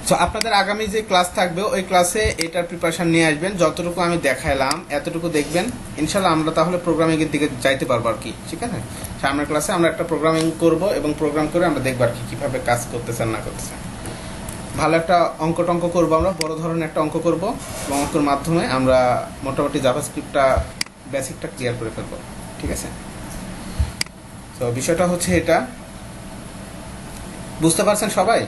তো আপনাদের আগামী যে ক্লাস থাকবে ওই ক্লাসে এটার প্রিপারেশন নিয়ে আসবেন, যতটুকু আমি দেখাইলাম এতটুকু দেখবেন, ইনশাল্লাহ আমরা তাহলে প্রোগ্রামিং এর দিকে যাইতে পারবো আর কি। ঠিক আছে, সামনের ক্লাসে আমরা একটা প্রোগ্রামিং করব এবং প্রোগ্রাম করে আমরা দেখব আর কি কিভাবে কাজ করতেছেন না করতেছেন। ভালো একটা টঙ্ক করবো, আমরা বড় ধরনের একটা অঙ্ক করব এবং অঙ্কের মাধ্যমে আমরা মোটামুটি জাভাস্ক্রিপ্টটা বেসিকটা ক্লিয়ার করে ফেলবো। ঠিক আছে, তো বিষয়টা হচ্ছে এটা। বুঝতে পারছেন সবাই?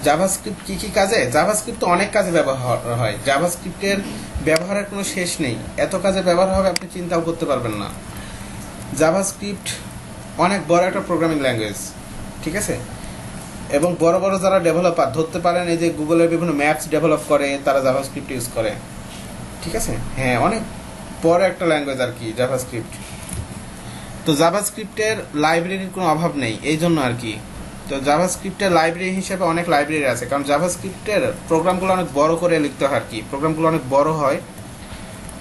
জাভাস্ক্রিপ্ট কি কি কাজে, জাভাস্ক্রিপ্ট তো অনেক কাজে ব্যবহার হয়, জাভাস্ক্রিপ্টের ব্যবহারের কোনো শেষ নেই, এত কাজে ব্যবহার হবে আপনি চিন্তাও করতে পারবেন না। জাভাস্ক্রিপ্ট অনেক বড় একটা প্রোগ্রামিং ল্যাঙ্গুয়েজ, ঠিক আছে, এবং বড় বড় যারা ডেভেলপার ধরতে পারেন, এই যে গুগলের বিভিন্ন ম্যাপস ডেভেলপ করে তারা জাভাস্ক্রিপ্ট ইউজ করে। ঠিক আছে, হ্যাঁ অনেক বড় একটা ল্যাঙ্গুয়েজ আর কি জাভাস্ক্রিপ্ট। তো জাভাস্ক্রিপ্টের লাইব্রেরির কোনো অভাব নেই, এই জন্য আর কি। তো জাভাস্ক্রিপ্টের লাইব্রেরি হিসেবে অনেক লাইব্রেরি আছে, কারণ জাভাস্ক্রিপ্টের প্রোগ্রামগুলো অনেক বড় করে লিখতে হয় আর কি, প্রোগ্রামগুলো অনেক বড় হয়।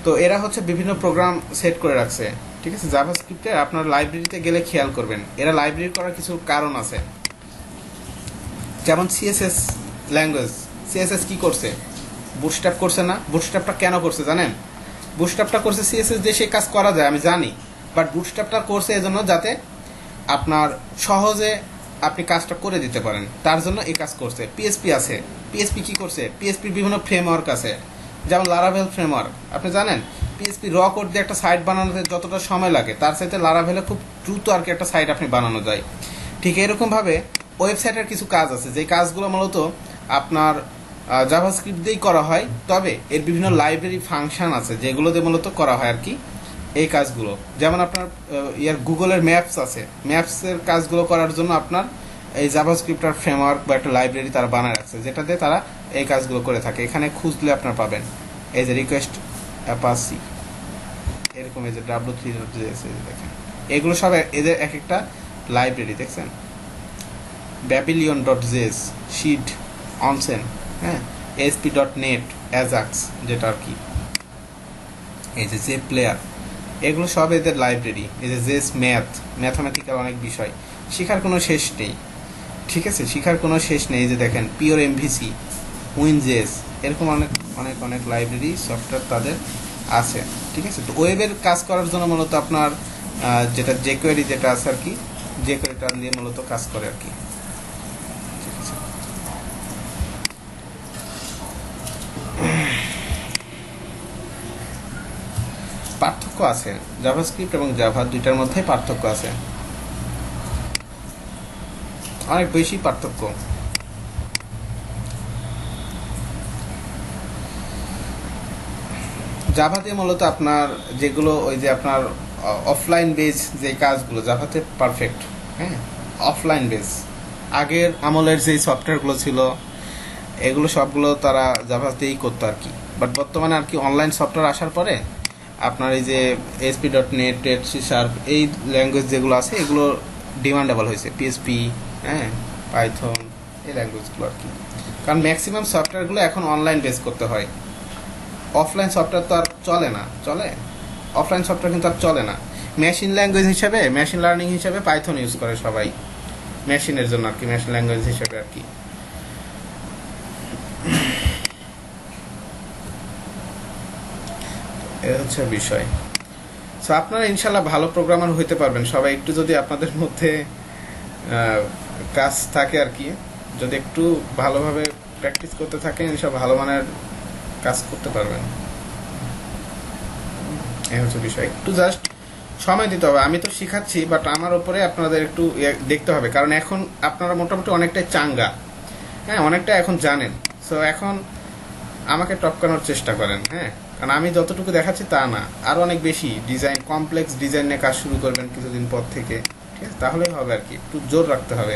তো এরা হচ্ছে বিভিন্ন প্রোগ্রাম সেট করে রাখছে। ঠিক আছে, জাভাস্ক্রিপ্টের আপনার লাইব্রেরিতে গেলে খেয়াল করবেন, এরা লাইব্রেরি করার কিছু কারণ আছে। যেমন সিএসএস ল্যাঙ্গুয়েজ, সিএসএস কি করছে, বুটস্ট্র্যাপ করছে না? বুটস্ট্র্যাপটা কেন করছে জানেন? বুটস্ট্র্যাপটা করছে সিএসএস দিয়ে সেই কাজ করা যায় আমি জানি, বাট বুটস্ট্র্যাপটা করছে এজন্য যাতে আপনার সহজে আপনি কাজটা করে দিতে পারেন, তার জন্য এই কাজ করছে। পিএসপি আছে, পিএসপি কি করছে, পিএসপির বিভিন্ন ফ্রেমওয়ার্ক আছে, যেমন লারাভেল ফ্রেমওয়ার্ক। আপনি জানেন পিএসপি র কোড দিয়ে একটা সাইট বানানোতে যতটা সময় লাগে তার সাথে লারাভেলে খুব দ্রুত আর কি একটা সাইট আপনি বানানো যায়। ঠিক এরকমভাবে ওয়েবসাইটের কিছু কাজ আছে, যে কাজগুলো মূলত আপনার জাভাস্ক্রিপ্ট দিয়েই করা হয়, তবে এর বিভিন্ন লাইব্রেরি ফাংশন আছে যেগুলো দিয়ে মূলত করা হয় আর কি এই কাজগুলো। যেমন আপনার গুগলের ম্যাপস আছে, ম্যাপসের কাজগুলো করার জন্য আপনার এই জাভাস্ক্রিপ্টের ফ্রেমওয়ার্ক বা একটা লাইব্রেরি তারা বানায় রাখছে, যেটাতে তারা এই কাজগুলো করে থাকে। এখানে খুঁজলে আপনার পাবেন এই যে রিকোয়েস্ট অ্যাপাসি, এরকম এই যে w3.js, দেখেন এগুলো সব এদের এক একটা লাইব্রেরি, দেখছেন babylon.js, শিড, অনসেন, হ্যাঁ, asp.net, অ্যাজাক্স যেটা আর কি, এই যে জে প্লেয়ার, এগুলো সব এদের লাইব্রেরি। এই যে জেস ম্যাথমেটিক্যাল অনেক বিষয়, শেখার কোনো শেষ নেই। ঠিক আছে, শেখার কোনো শেষ নেই। এই যে দেখেন পিওর এমভিসি, উইনজেস, এরকম অনেক অনেক অনেক লাইব্রেরি সফটওয়্যার তাদের আছে। ঠিক আছে, তো ওয়েবের কাজ করার জন্য মূলত আপনার যেটা জেকোয়েরি যেটা আছে আর কি, জেকোয়েরিটা নিয়ে মূলত কাজ করে আর কি। ঠিক আছে, পার্থক্য আছে, জাভাস্ক্রিপ্ট এবং জাভা দুইটার মধ্যে পার্থক্য আছে, অনেক বেশি পার্থক্য। জাভাতে মূলত আপনার যেগুলো ওই যে আপনার অফলাইন বেস যে কাজগুলো জাভাতে পারফেক্ট, হ্যাঁ, অফলাইন বেস আগের আমলের যে সফটওয়্যারগুলো ছিল এগুলো সবগুলো তারা জাভাতেই করতো আর কি। বাট বর্তমানে আর কি অনলাইন সফটওয়্যার আসার পরে আপনার এই যে ASP.NET, C# এই ল্যাঙ্গুয়েজ যেগুলো আছে এগুলো ডিমান্ডেবল হয়েছে, পিএসপি হ্যাঁ, পাইথন, এই ল্যাঙ্গুয়েজগুলো আর কি। কারণ ম্যাক্সিমাম সফটওয়্যারগুলো এখন অনলাইন বেস করতে হয়, অফলাইন সফটওয়্যার তো আর চলে না। চলে? অফলাইন সফটওয়্যার কিন্তু আর চলে না। মেশিন ল্যাঙ্গুয়েজ হিসেবে, মেশিন লার্নিং হিসেবে পাইথন ইউজ করে সবাই, মেশিনের জন্য আর কি, মেশিন ল্যাঙ্গুয়েজ হিসেবে আর কি। এ হচ্ছে বিষয়। সো আপনারা ইনশাল্লাহ ভালো প্রোগ্রামার হইতে পারবেন সবাই, একটু যদি আপনাদের মধ্যে কাজ থাকে আর কি, যদি একটু ভালোভাবে প্র্যাকটিস করতে থাকেন ইনশাল্লাহ ভালো মানের কাজ করতে পারবেন। এই হচ্ছে বিষয়, একটু জাস্ট সময় দিতে হবে। আমি তো শিখাচ্ছি, বাট আমার উপরে আপনাদের একটু দেখতে হবে, কারণ এখন আপনারা মোটামুটি অনেকটাই চাঙ্গা, হ্যাঁ, অনেকটা এখন জানেন। সো এখন আমাকে টপকানোর চেষ্টা করেন, হ্যাঁ, কারণ আমি যতটুকু দেখাচ্ছি তা না, আরও অনেক বেশি ডিজাইন, কমপ্লেক্স ডিজাইন নিয়ে কাজ শুরু করবেন কিছুদিন পর থেকে, ঠিক আছে? তাহলেই হবে আর কি, একটু জোর রাখতে হবে।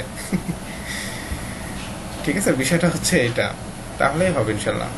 ঠিক আছে, বিষয়টা হচ্ছে এটা, তাহলেই হবে ইনশাল্লাহ।